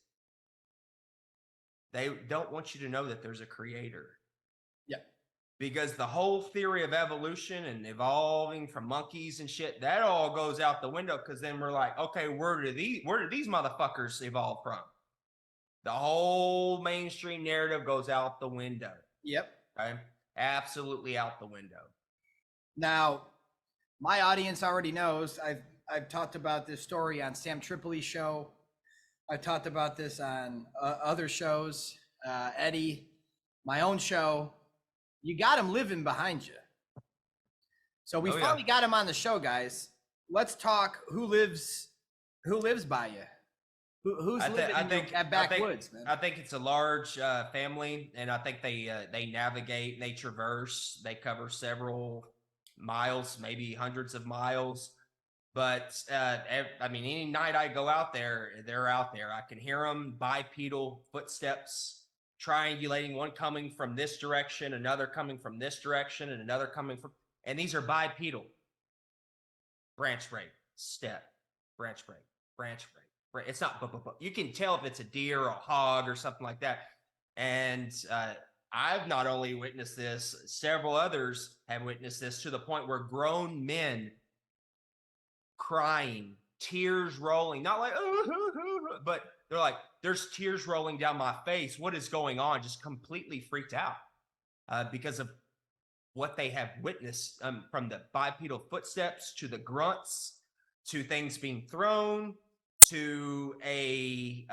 they don't want you to know that there's a creator. Yeah. Because the whole theory of evolution and evolving from monkeys and shit, that all goes out the window because then we're like, okay, where did these motherfuckers evolve from? The whole mainstream narrative goes out the window. Yep. Okay. Absolutely out the window. Now, my audience already knows I've talked about this story on Sam Tripoli's show. I've talked about this on other shows, Eddie, my own show. You got him living behind you. So we finally got him on the show, guys. Let's talk who lives by you. Who's living at backwoods, man? I think it's a large family, and I think they navigate and they traverse. They cover several miles, maybe hundreds of miles. But any night I go out there, they're out there. I can hear them bipedal footsteps triangulating, one coming from this direction, another coming from this direction, and another coming from. And these are bipedal. Branch break, step, branch break, branch break. It's not, you can tell if it's a deer or a hog or something like that. And I've not only witnessed this, several others have witnessed this, to the point where grown men crying, tears rolling, not like, but they're like, there's tears rolling down my face. What is going on? Just completely freaked out because of what they have witnessed, from the bipedal footsteps to the grunts to things being thrown to a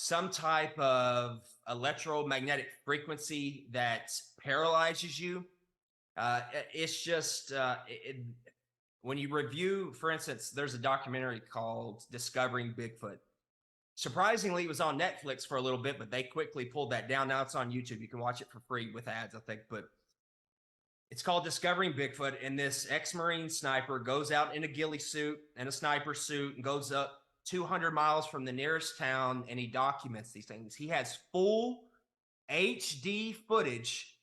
some type of electromagnetic frequency that paralyzes you. It's just when you review, for instance, there's a documentary called Discovering Bigfoot. Surprisingly, it was on Netflix for a little bit, but they quickly pulled that down. Now it's on YouTube. You can watch it for free with ads, I think. But it's called Discovering Bigfoot. And this ex-Marine sniper goes out in a ghillie suit and a sniper suit and goes up 200 miles from the nearest town, and he documents these things. He has full HD footage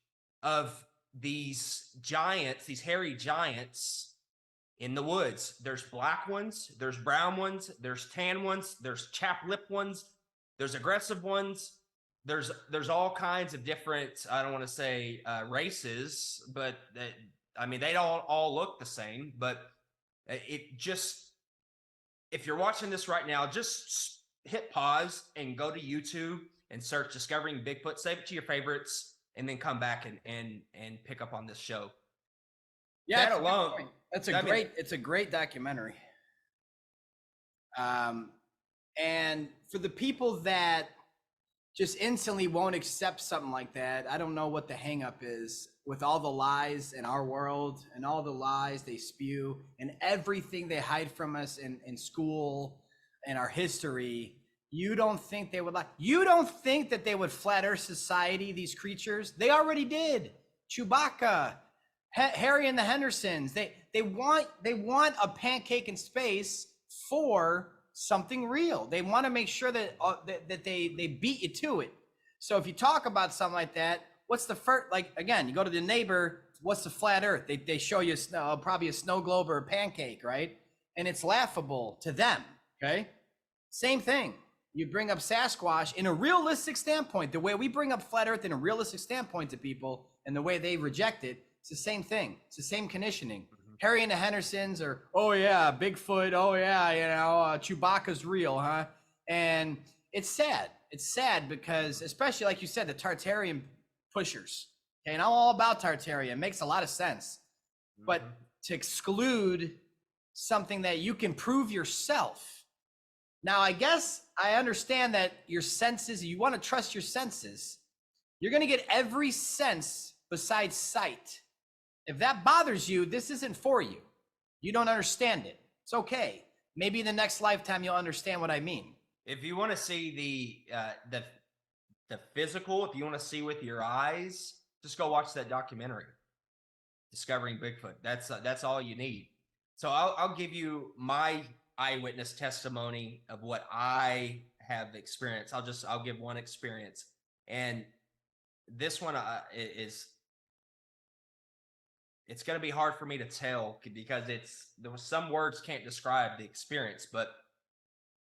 of these giants, these hairy giants in the woods. There's black ones, there's brown ones, there's tan ones, there's chapped lip ones, there's aggressive ones. There's all kinds of different, I don't want to say races, but they don't all look the same. But it just, if you're watching this right now, just hit pause and go to YouTube and search Discovering Bigfoot, save it to your favorites, and then come back and pick up on this show. Yeah, that alone, it's a great documentary. And for the people that just instantly won't accept something like that, I don't know what the hang up is with all the lies in our world and all the lies they spew and everything they hide from us in school and our history. You don't think they would lie? You don't think that they would flat earth society these creatures? They already did. Chewbacca, Harry and the Hendersons, they want a pancake in space for something real. They want to make sure that that they beat you to it. So if you talk about something like that, what's the first, like, again, you go to the neighbor, what's the flat earth? They show you probably a snow globe or a pancake, right? And it's laughable to them, okay? Same thing. You bring up Sasquatch in a realistic standpoint, the way we bring up flat earth in a realistic standpoint to people and the way they reject it, it's the same thing. It's the same conditioning. Mm-hmm. Harry and the Hendersons are, oh yeah, Bigfoot, oh yeah, Chewbacca's real, huh? And it's sad. It's sad because, especially like you said, the Tartarian pushers. Okay, and I'm all about Tartaria. It makes a lot of sense. Mm-hmm. But to exclude something that you can prove yourself. Now, I guess I understand that your senses, you want to trust your senses. You're going to get every sense besides sight. If that bothers you, this isn't for you. You don't understand it. It's okay. Maybe in the next lifetime, you'll understand what I mean. If you want to see the physical, if you want to see with your eyes, just go watch that documentary, Discovering Bigfoot. That's all you need. So I'll give you my eyewitness testimony of what I have experienced. I'll give one experience, and this one it's going to be hard for me to tell because there was some words can't describe the experience,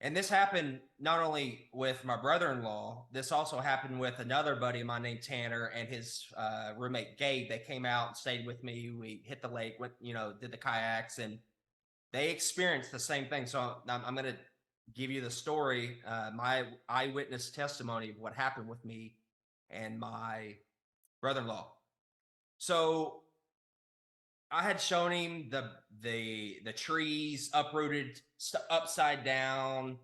and this happened not only with my brother-in-law, this also happened with another buddy of mine named Tanner and his roommate Gabe. They came out and stayed with me. We hit the lake, did the kayaks, and they experienced the same thing. So I'm going to give you the story, my eyewitness testimony of what happened with me and my brother-in-law. So I had shown him the trees uprooted, upside down,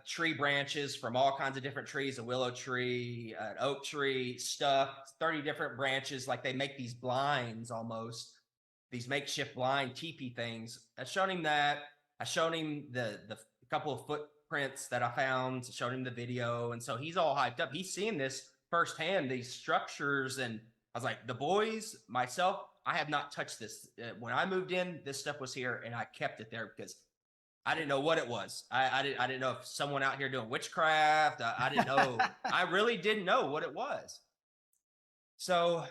tree branches from all kinds of different trees, a willow tree, an oak tree, stuff, 30 different branches. Like they make these blinds almost, these makeshift blind teepee things. I showed him that. I showed him the couple of footprints that I found, showed him the video. And so he's all hyped up. He's seeing this firsthand, these structures. And I was like, the boys, myself, I have not touched this. When I moved in, this stuff was here and I kept it there because I didn't know what it was. I didn't know if someone out here doing witchcraft. I didn't know. I really didn't know what it was. So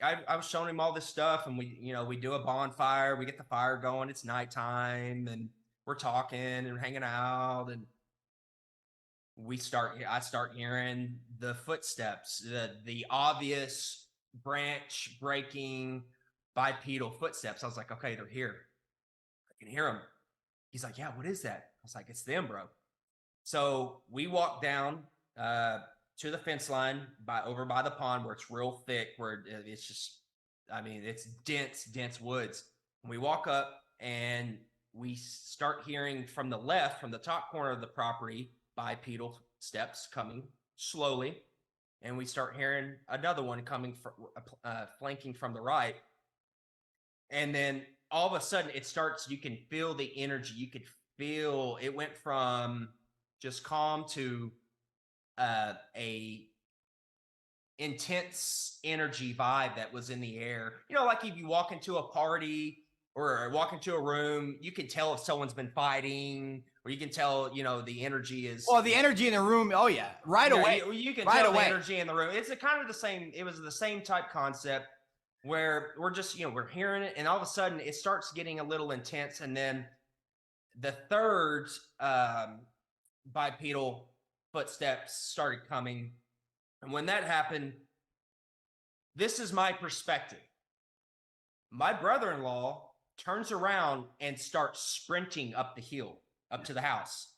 I was showing him all this stuff, and we do a bonfire. We get the fire going. It's nighttime, and we're talking and hanging out. And I start hearing the footsteps, the obvious branch breaking bipedal footsteps. I was like, okay, they're here. I can hear them. He's like, yeah, what is that? I was like, it's them, bro. So we walked down to the fence line over by the pond where it's real thick, where it's just, I mean, it's dense woods. And we walk up and we start hearing from the left, from the top corner of the property, bipedal steps coming slowly. And we start hearing another one coming flanking from the right. And then all of a sudden it starts, you can feel the energy. You could feel it went from just calm to a intense energy vibe that was in the air. You know, like if you walk into a party or walk into a room, you can tell if someone's been fighting, or you can tell, you know, the energy is. Well, the energy in the room. Oh yeah, right away. You can right tell away. the energy in the room. It's kind of the same. It was the same type concept where we're just, you know, we're hearing it, and all of a sudden it starts getting a little intense, and then the third bipedal footsteps started coming. And when that happened, this is my perspective. My brother-in-law turns around and starts sprinting up the hill, up to the house.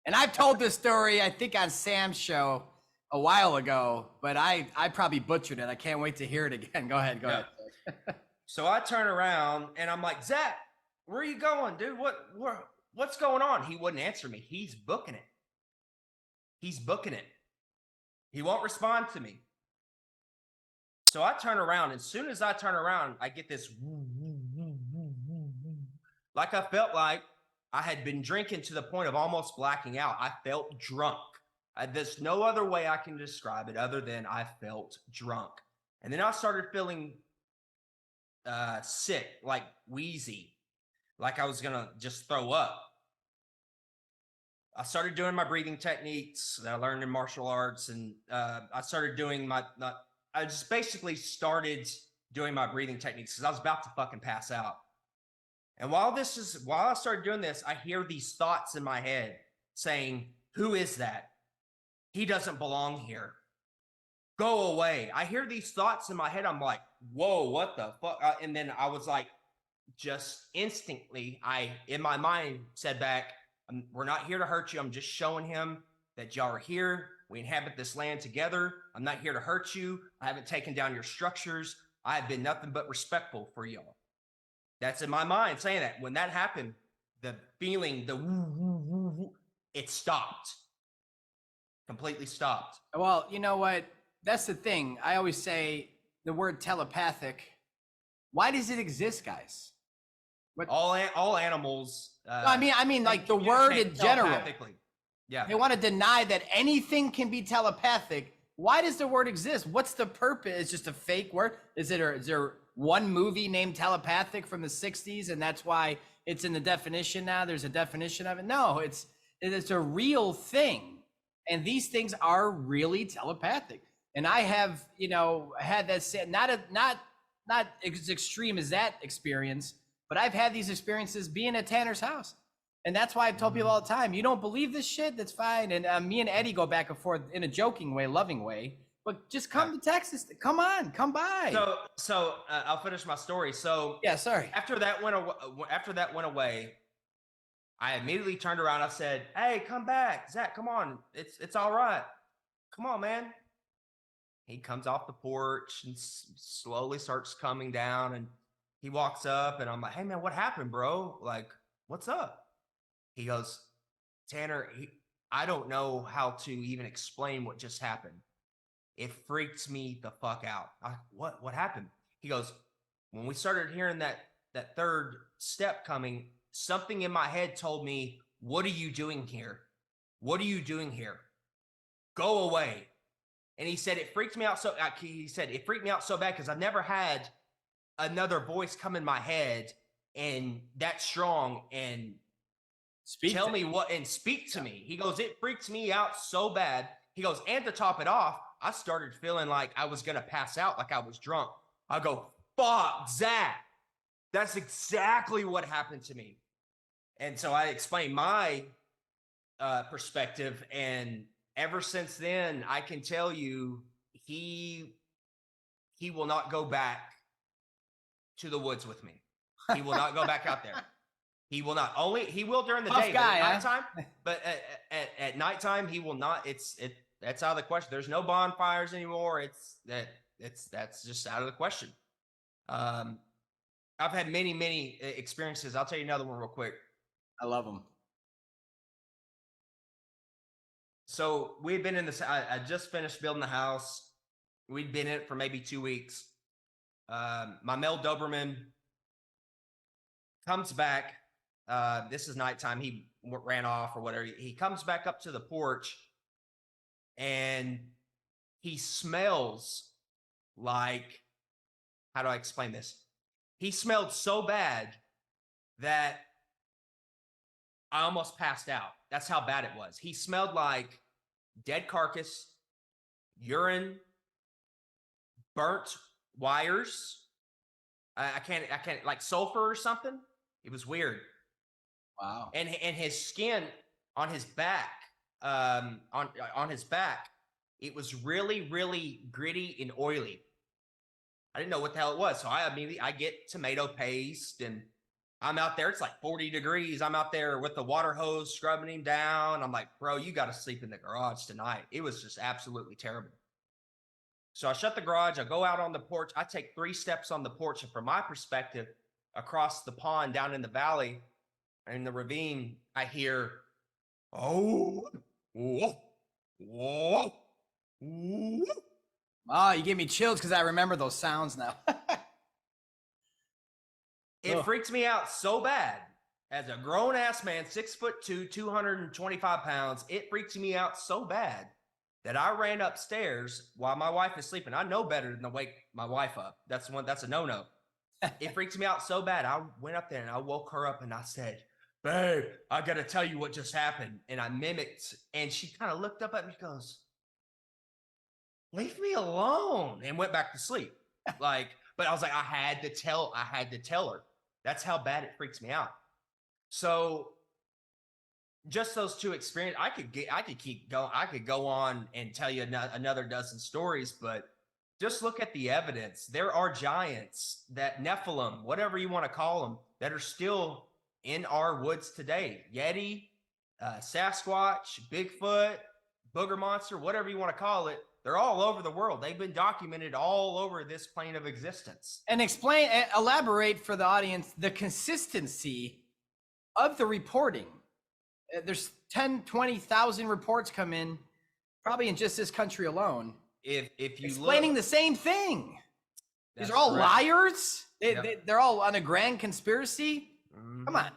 And I've told this story, I think, on Sam's show a while ago, but I probably butchered it. I can't wait to hear it again. Go ahead. So I turn around and I'm like, Zach, where are you going, dude? What's going on? He wouldn't answer me. He's booking it. He won't respond to me. So I turn around. As soon as I turn around, I get this like I felt like I had been drinking to the point of almost blacking out. I felt drunk. There's no other way I can describe it other than I felt drunk. And then I started feeling sick, like wheezy, like I was going to just throw up. I started doing my breathing techniques that I learned in martial arts, and I started doing I just basically started doing my breathing techniques because I was about to fucking pass out. And while I started doing this, I hear these thoughts in my head saying, who is that? He doesn't belong here. Go away. I hear these thoughts in my head. I'm like, whoa, what the fuck? And then I was like, just instantly, in my mind said back, we're not here to hurt you. I'm just showing him that y'all are here. We inhabit this land together. I'm not here to hurt you. I haven't taken down your structures. I have been nothing but respectful for y'all. That's in my mind saying that. When that happened, the feeling, it stopped. Completely stopped. Well, you know what? That's the thing. I always say the word telepathic. Why does it exist, guys? What? All animals. No, I mean, like the word in general. Yeah. They want to deny that anything can be telepathic. Why does the word exist? What's the purpose? It's just a fake word. Is there one movie named Telepathic from the 60s, and that's why it's in the definition now? There's a definition of it. No, it's a real thing, and these things are really telepathic. And I have, had that not as extreme as that experience, but I've had these experiences being at Tanner's house. And that's why I've told people all the time, you don't believe this shit? That's fine. And me and Eddie go back and forth in a joking way, loving way. But just come to Texas. Come on, come by. So I'll finish my story. So yeah, sorry. After that went away, I immediately turned around. I said, "Hey, come back, Zach. Come on. It's all right. Come on, man." He comes off the porch and slowly starts coming down. And he walks up, and I'm like, "Hey, man, what happened, bro? Like, what's up?" He goes, "Tanner, I don't know how to even explain what just happened. It freaks me the fuck out." What happened? He goes, "When we started hearing that third step coming, something in my head told me, what are you doing here? What are you doing here? Go away." And he said, it freaked me out so bad because I've never had another voice come in my head and that strong and speak to me. He goes, it freaks me out so bad. He goes, and to top it off, I started feeling like I was going to pass out, like I was drunk. I go, fuck, Zach. That's exactly what happened to me. And so I explained my perspective, and ever since then, I can tell you he will not go back to the woods with me. He will not go back out there. He will not. Only he will during the day, guy, but at nighttime. But at nighttime, he will not. That's out of the question. There's no bonfires anymore. That's just out of the question. I've had many experiences. I'll tell you another one real quick. I love them. So we'd been in this. I just finished building the house. We'd been in it for maybe 2 weeks. My male Doberman comes back. This is nighttime. He ran off or whatever. He comes back up to the porch, and he smells like, how do I explain this? He smelled so bad that I almost passed out. That's how bad it was. He smelled like dead carcass, urine, burnt wires. I can't like sulfur or something. It was weird. Wow. And his skin on his back, on his back, it was really gritty and oily. I didn't know what the hell it was. So I get tomato paste, and I'm out there. It's like 40 degrees. I'm out there with the water hose scrubbing him down. I'm like, bro, you got to sleep in the garage tonight. It was just absolutely terrible. So I shut the garage. I go out on the porch. I take 3 steps on the porch. And from my perspective, across the pond down in the valley, in the ravine, I hear, oh, whoa, whoa, whoa. Oh, you gave me chills because I remember those sounds now. It freaks me out so bad. As a grown-ass man, 6'2", 225 pounds, it freaks me out so bad that I ran upstairs while my wife is sleeping. I know better than to wake my wife up. That's a no-no. It freaks me out so bad. I went up there and I woke her up and I said, babe, I got to tell you what just happened. And I mimicked, and she kind of looked up at me and goes, leave me alone, and went back to sleep. But I was like, I had to tell her. That's how bad it freaks me out. So just those 2 experiences, I could keep going. I could go on and tell you another dozen stories, but just look at the evidence. There are giants, that Nephilim, whatever you want to call them, that are still in our woods today. Yeti, Sasquatch, Bigfoot, Booger Monster, whatever you want to call it. They're all over the world. They've been documented all over this plane of existence. And elaborate for the audience the consistency of the reporting. There's 10, 20,000 reports come in, probably in just this country alone. If you explaining the same thing. These are all correct. Liars. They're all on a grand conspiracy. Mm-hmm. Come on.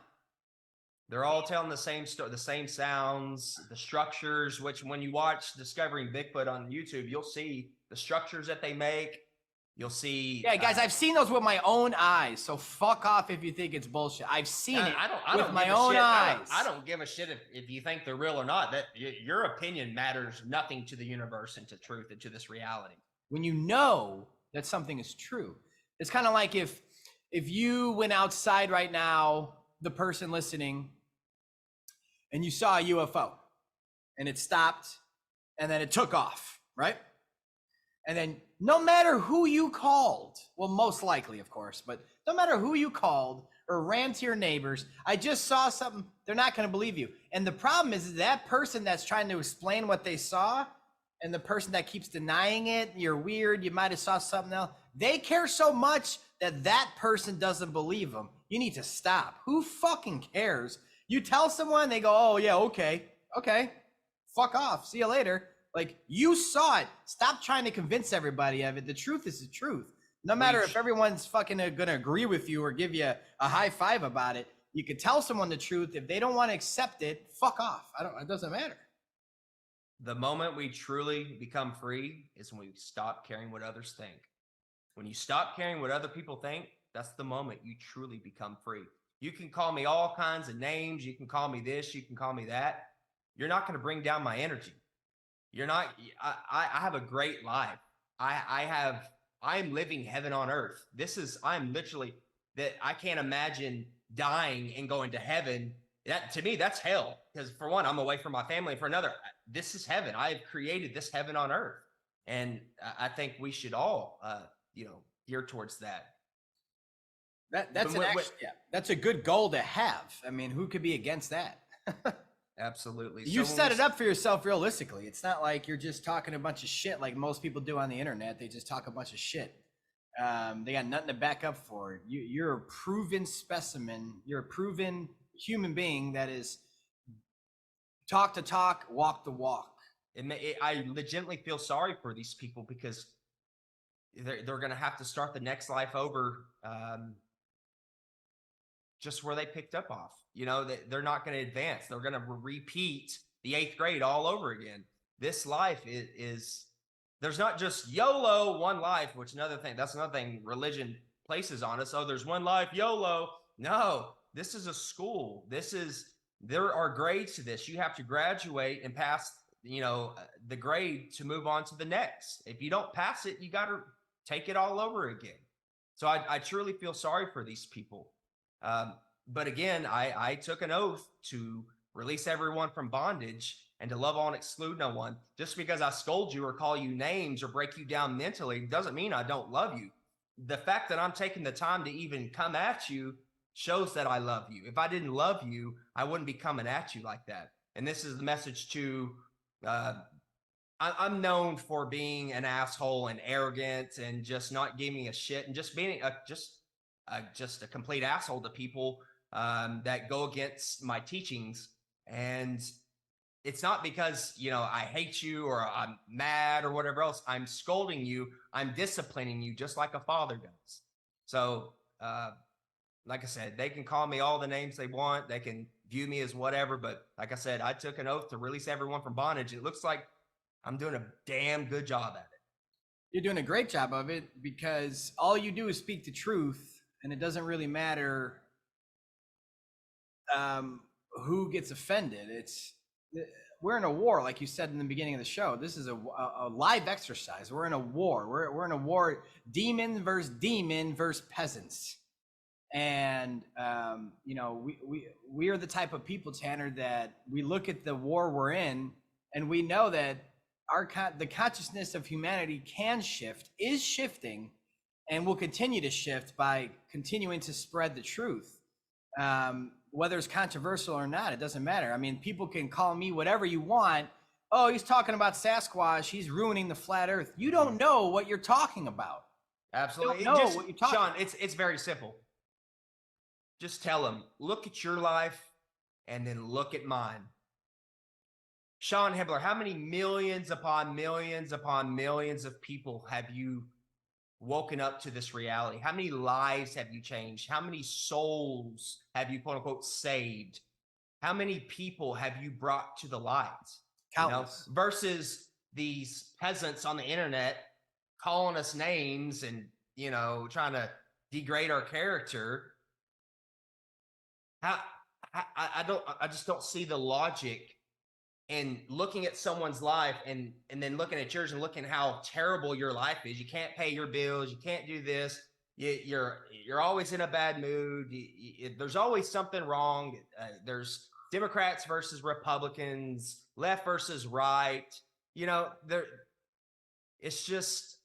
They're all telling the same story, the same sounds, the structures, which when you watch Discovering Bigfoot on YouTube, you'll see the structures that they make. You'll see. Yeah, guys, I've seen those with my own eyes. So fuck off if you think it's bullshit. I've seen it with my own eyes. I don't give a shit if you think they're real or not. That your opinion matters nothing to the universe and to truth and to this reality. When you know that something is true, it's kind of like if you went outside right now, the person listening, and you saw a UFO and it stopped and then it took off, right? And then no matter who you called, well, most likely, of course, but no matter who you called or ran to your neighbors, I just saw something, they're not going to believe you. And the problem is that person that's trying to explain what they saw and the person that keeps denying it, you're weird, you might have saw something else, they care so much that person doesn't believe them. You need to stop. Who fucking cares? You tell someone, they go, oh yeah, okay, fuck off, see you later. Like, you saw it. Stop trying to convince everybody of it. The truth is the truth. No matter if everyone's fucking gonna agree with you or give you a high five about it, you could tell someone the truth. If they don't want to accept it, fuck off. It doesn't matter. The moment we truly become free is when we stop caring what others think. When you stop caring what other people think, that's the moment you truly become free. You can call me all kinds of names. You can call me this. You can call me that. You're not going to bring down my energy. You're not. I have a great life. I'm living heaven on earth. I'm literally that I can't imagine dying and going to heaven that to me, that's hell. Because for one, I'm away from my family. For another, this is heaven. I have created this heaven on earth. And I think we should all, gear towards that. That's a good goal to have. I mean, who could be against that? Absolutely. You set it up for yourself realistically. It's not like you're just talking a bunch of shit like most people do on the internet. They just talk a bunch of shit. They got nothing to back up for. You're a proven specimen. You're a proven human being that is talk the talk, walk the walk. I legitimately feel sorry for these people because they're going to have to start the next life over just where they picked up off. They're not going to advance. They're going to repeat the 8th grade all over again. This life is there's not just YOLO, one life, which that's another thing religion places on us. Oh, there's one life, YOLO. No, this is a school. There are grades to this. You have to graduate and pass, the grade to move on to the next. If you don't pass it, you got to take it all over again. So I truly feel sorry for these people. But again, I took an oath to release everyone from bondage and to love all and exclude no one. Just because I scold you or call you names or break you down mentally doesn't mean I don't love you. The fact that I'm taking the time to even come at you shows that I love you. If I didn't love you, I wouldn't be coming at you like that. And this is the message to, I'm known for being an asshole and arrogant and just not giving a shit and just being just a complete asshole to people that go against my teachings. And it's not because, I hate you or I'm mad or whatever else. I'm scolding you. I'm disciplining you just like a father does. So, like I said, they can call me all the names they want. They can view me as whatever. But like I said, I took an oath to release everyone from bondage. It looks like I'm doing a damn good job at it. You're doing a great job of it because all you do is speak the truth. And it doesn't really matter who gets offended. We're in a war, like you said in the beginning of the show. This is a live exercise. We're in a war. We're in a war, demon versus peasants. And we are the type of people, Tanner, that we look at the war we're in, and we know that the consciousness of humanity is shifting. And will continue to shift by continuing to spread the truth. Whether it's controversial or not, it doesn't matter. I mean, people can call me whatever you want. Oh, he's talking about Sasquatch. He's ruining the flat earth. You don't know what you're talking about. Absolutely. You don't know what you're talking about. Sean, it's very simple. Just tell them, look at your life and then look at mine. Sean Hibbler, how many millions upon millions upon millions of people have you woken up to this reality? How many lives have you changed? How many souls have you, quote unquote, saved? How many people have you brought to the light? Countless. Versus these peasants on the internet calling us names and, trying to degrade our character. I just don't see the logic in looking at someone's life and then looking at yours and looking how terrible your life is. You can't pay your bills. You can't do this. You're always in a bad mood. There's always something wrong. There's Democrats versus Republicans, left versus right. It's just,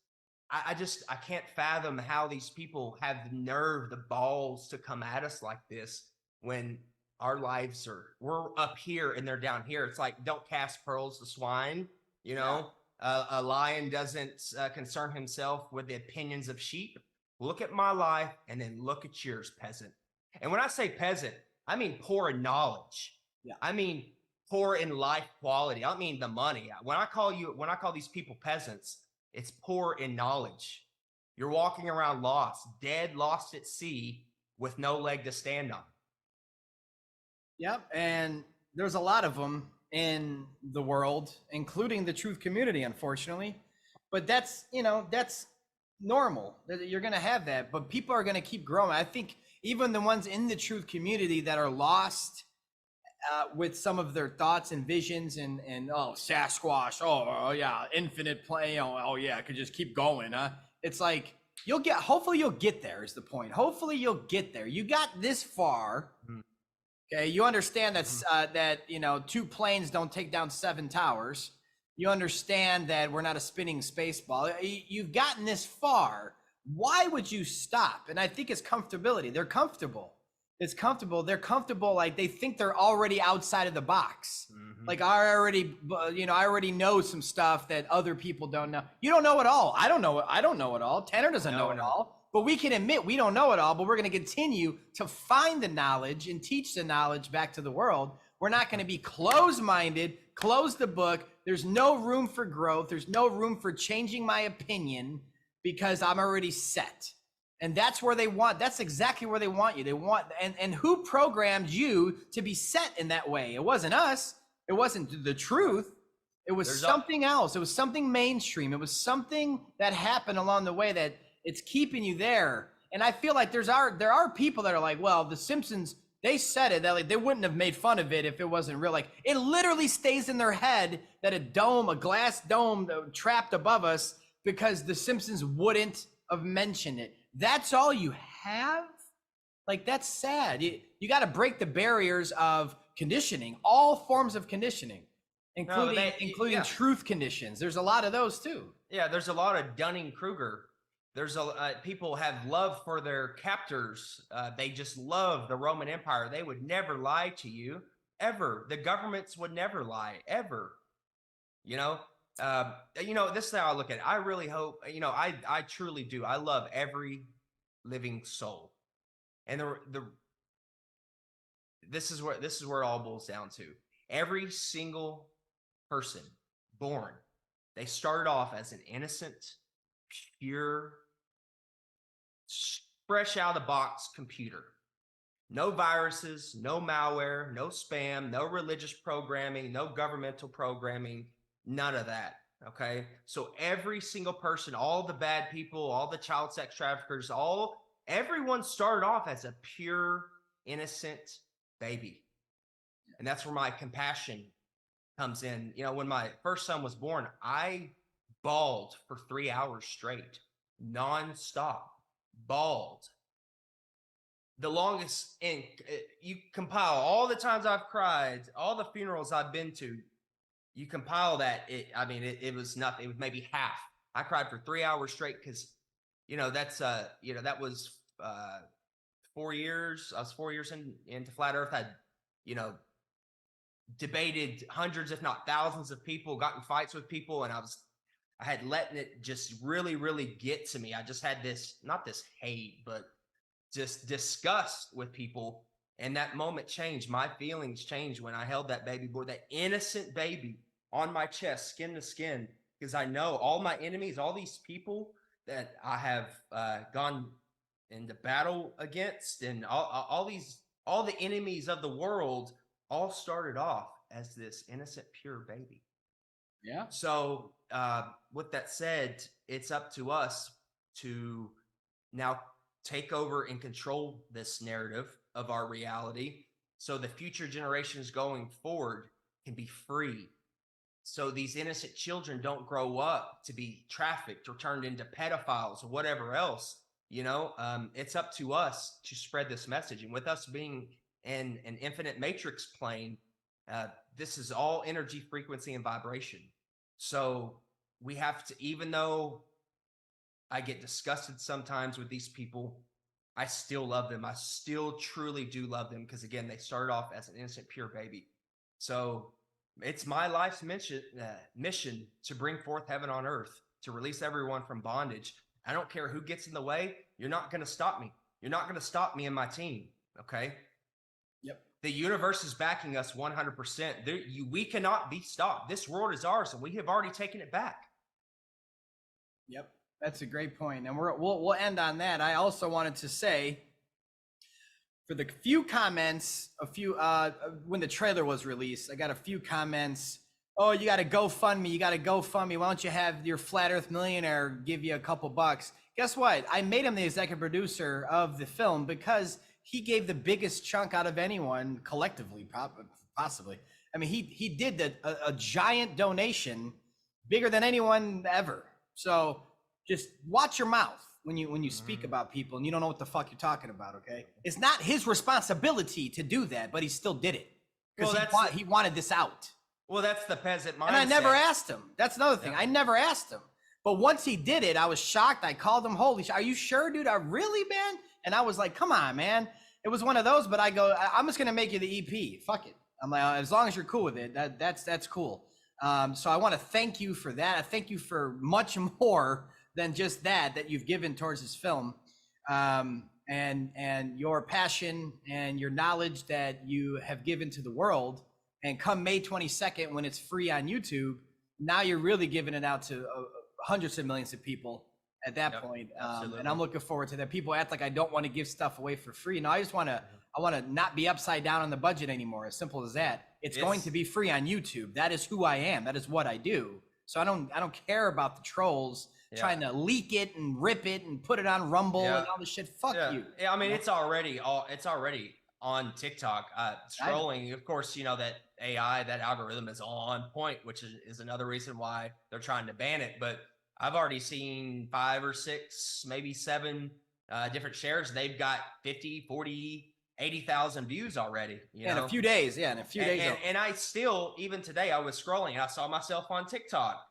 I can't fathom how these people have the nerve, the balls to come at us like this when our lives we're up here and they're down here. It's like, don't cast pearls to swine. A lion doesn't concern himself with the opinions of sheep. Look at my life and then look at yours, peasant. And when I say peasant, I mean poor in knowledge. Yeah. I mean poor in life quality. I don't mean the money. When I call these people peasants, it's poor in knowledge. You're walking around lost at sea with no leg to stand on. Yep, and there's a lot of them in the world, including the truth community, unfortunately. But that's normal. You're going to have that, but people are going to keep growing. I think even the ones in the truth community that are lost with some of their thoughts and visions and Sasquatch, oh yeah, infinite play, oh yeah, I could just keep going, huh? It's like hopefully you'll get there is the point. Hopefully you'll get there. You got this far. Okay, you understand that's that, you know, 2 planes don't take down 7 towers. You understand that we're not a spinning space ball. You've gotten this far. Why would you stop? And I think it's comfortability. They're comfortable. It's comfortable. They're comfortable. Like they think they're already outside of the box. Like I already know some stuff that other people don't know. You don't know it all. I don't know it all. Tanner doesn't know it all. But we can admit we don't know it all, but we're going to continue to find the knowledge and teach the knowledge back to the world. We're not going to be closed-minded, close the book. There's no room for growth. There's no room for changing my opinion because I'm already set. And that's where they want, that's exactly where they want you. They want, and who programmed you to be set in that way? It wasn't us. It wasn't the truth. It was something else. It was something mainstream. It was something that happened along the way that it's keeping you there. And I feel like there are people that are like, well, the Simpsons, they said it, that like they wouldn't have made fun of it if it wasn't real. Like it literally stays in their head that a glass dome trapped above us because the Simpsons wouldn't have mentioned it. That's all you have? Like that's sad. You got to break the barriers of conditioning, all forms of conditioning, including truth conditions. There's a lot of those too. Yeah, there's a lot of Dunning-Kruger. There's people have love for their captors. They just love the Roman Empire. They would never lie to you ever. The governments would never lie ever. You know, this is how I look at it. I really hope, I truly do. I love every living soul, and this is where it all boils down to. Every single person born, they started off as an innocent, pure, fresh out of the box computer. No viruses, no malware, no spam, no religious programming, no governmental programming, none of that. Okay. So every single person, all the bad people, all the child sex traffickers, everyone started off as a pure, innocent baby. And that's where my compassion comes in. You know, when my first son was born, I bawled for 3 hours straight, nonstop, bawled. The longest, and you compile all the times I've cried, all the funerals I've been to, you compile that. It was nothing. It was maybe half. I cried for 3 hours straight because, that was 4 years. I was 4 years into Flat Earth. I'd, debated hundreds, if not thousands of people, got in fights with people, and I had letting it just really, really get to me. I just had not this hate, but just disgust with people. And that moment changed. My feelings changed when I held that baby boy, that innocent baby on my chest, skin to skin, because I know all my enemies, all these people that I have gone into battle against, and all the enemies of the world all started off as this innocent, pure baby. Yeah. So with that said, it's up to us to now take over and control this narrative of our reality so the future generations going forward can be free. So these innocent children don't grow up to be trafficked or turned into pedophiles or whatever else. It's up to us to spread this message. And with us being in an infinite matrix plane, this is all energy, frequency, and vibration. So we have to, even though I get disgusted sometimes with these people, I still love them. I still truly do love them because, again, they started off as an innocent, pure baby. So it's my life's mission to bring forth heaven on earth, to release everyone from bondage. I don't care who gets in the way. You're not going to stop me. You're not going to stop me and my team. Okay? Yep. The universe is backing us 100%. We cannot be stopped. This world is ours, and we have already taken it back. Yep. That's a great point. And we'll end on that. I also wanted to say, for the few comments, when the trailer was released, I got a few comments. Oh, you got to GoFundMe. You got to GoFundMe. Why don't you have your Flat Earth millionaire give you a couple bucks? Guess what? I made him the executive producer of the film because he gave the biggest chunk out of anyone collectively, possibly. I mean, he did a giant donation, bigger than anyone ever. So just watch your mouth. when you speak about people and you don't know what the fuck you're talking about. Okay, it's not his responsibility to do that, but he still did it because he wanted this out. Well, that's the peasant mindset. And I never asked him. That's another thing. I never asked him. But once he did it, I was shocked. I called him, holy shit, are you sure, dude? Really, man? And I was like, come on, man. It was one of those, but I go, I'm just gonna make you the EP. Fuck it. I'm like, as long as you're cool with it, that's cool. So I want to thank you for that. I thank you for much more than just that you've given towards this film, and your passion and your knowledge that you have given to the world. And come May 22nd, when it's free on YouTube, now you're really giving it out to hundreds of millions of people at that point. And I'm looking forward to that. People act like I don't want to give stuff away for free. No, I want to not be upside down on the budget anymore. As simple as that. It's going to be free on YouTube. That is who I am. That is what I do. So I don't care about the trolls trying to leak it and rip it and put it on Rumble and all this shit. Fuck you. Yeah, I mean, it's already on TikTok. Scrolling, of course, you know that AI, that algorithm is on point, which is another reason why they're trying to ban it. But I've already seen 5 or 6, maybe 7 different shares. They've got 50, 40, 80,000 views already. You know? In a few days. Yeah, in a few days. And I still, even today, I was scrolling and I saw myself on TikTok.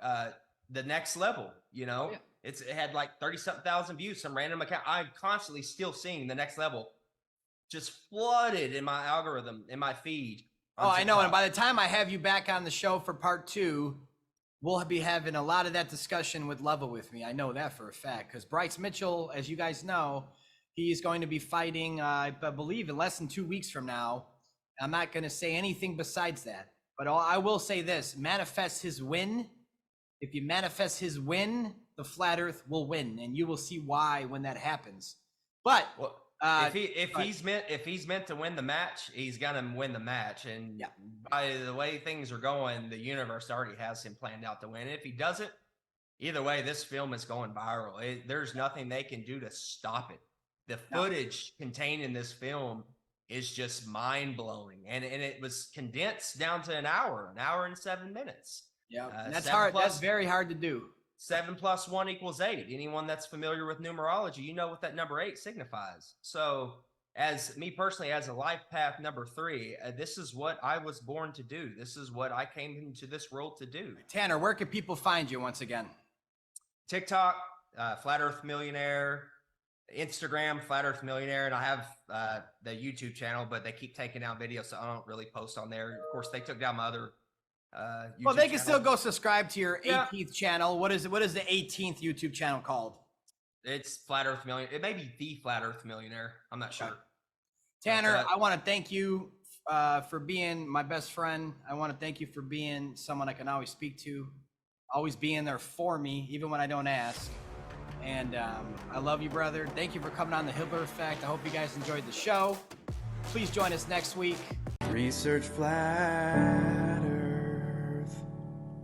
The next level, you know, it had like 30-something thousand views, some random account. I'm constantly still seeing the next level just flooded in my algorithm, in my feed. Oh, I know. And by the time I have you back on the show for part 2, we'll be having a lot of that discussion with Level with me. I know that for a fact, because Bryce Mitchell, as you guys know, he's going to be fighting, I believe, in less than 2 weeks from now. I'm not going to say anything besides that, but I will say this: manifest his win. If you manifest his win, the flat Earth will win, and you will see why when that happens. But if he's meant to win the match, he's gonna win the match. And by the way things are going, the universe already has him planned out to win. If he doesn't, either way, this film is going viral. There's nothing they can do to stop it. The footage contained in this film is just mind blowing, and it was condensed down to an hour and 7 minutes. Yeah, that's hard. That's very hard to do. 7 + 1 = 8. Anyone that's familiar with numerology, you know what that number 8 signifies. So, as me personally, as a life path number 3, this is what I was born to do. This is what I came into this world to do. Tanner, where can people find you once again? TikTok, Flat Earth Millionaire. Instagram, Flat Earth Millionaire, and I have the YouTube channel, but they keep taking down videos, so I don't really post on there. Of course, they took down my other YouTube well, they can channel. Still go subscribe to your 18th channel. What is the 18th YouTube channel called? It's Flat Earth Millionaire. It may be the Flat Earth Millionaire. I'm not sure. Tanner, I want to thank you for being my best friend. I want to thank you for being someone I can always speak to, always being there for me, even when I don't ask. And I love you, brother. Thank you for coming on the Hibbler Effect. I hope you guys enjoyed the show. Please join us next week. Research flat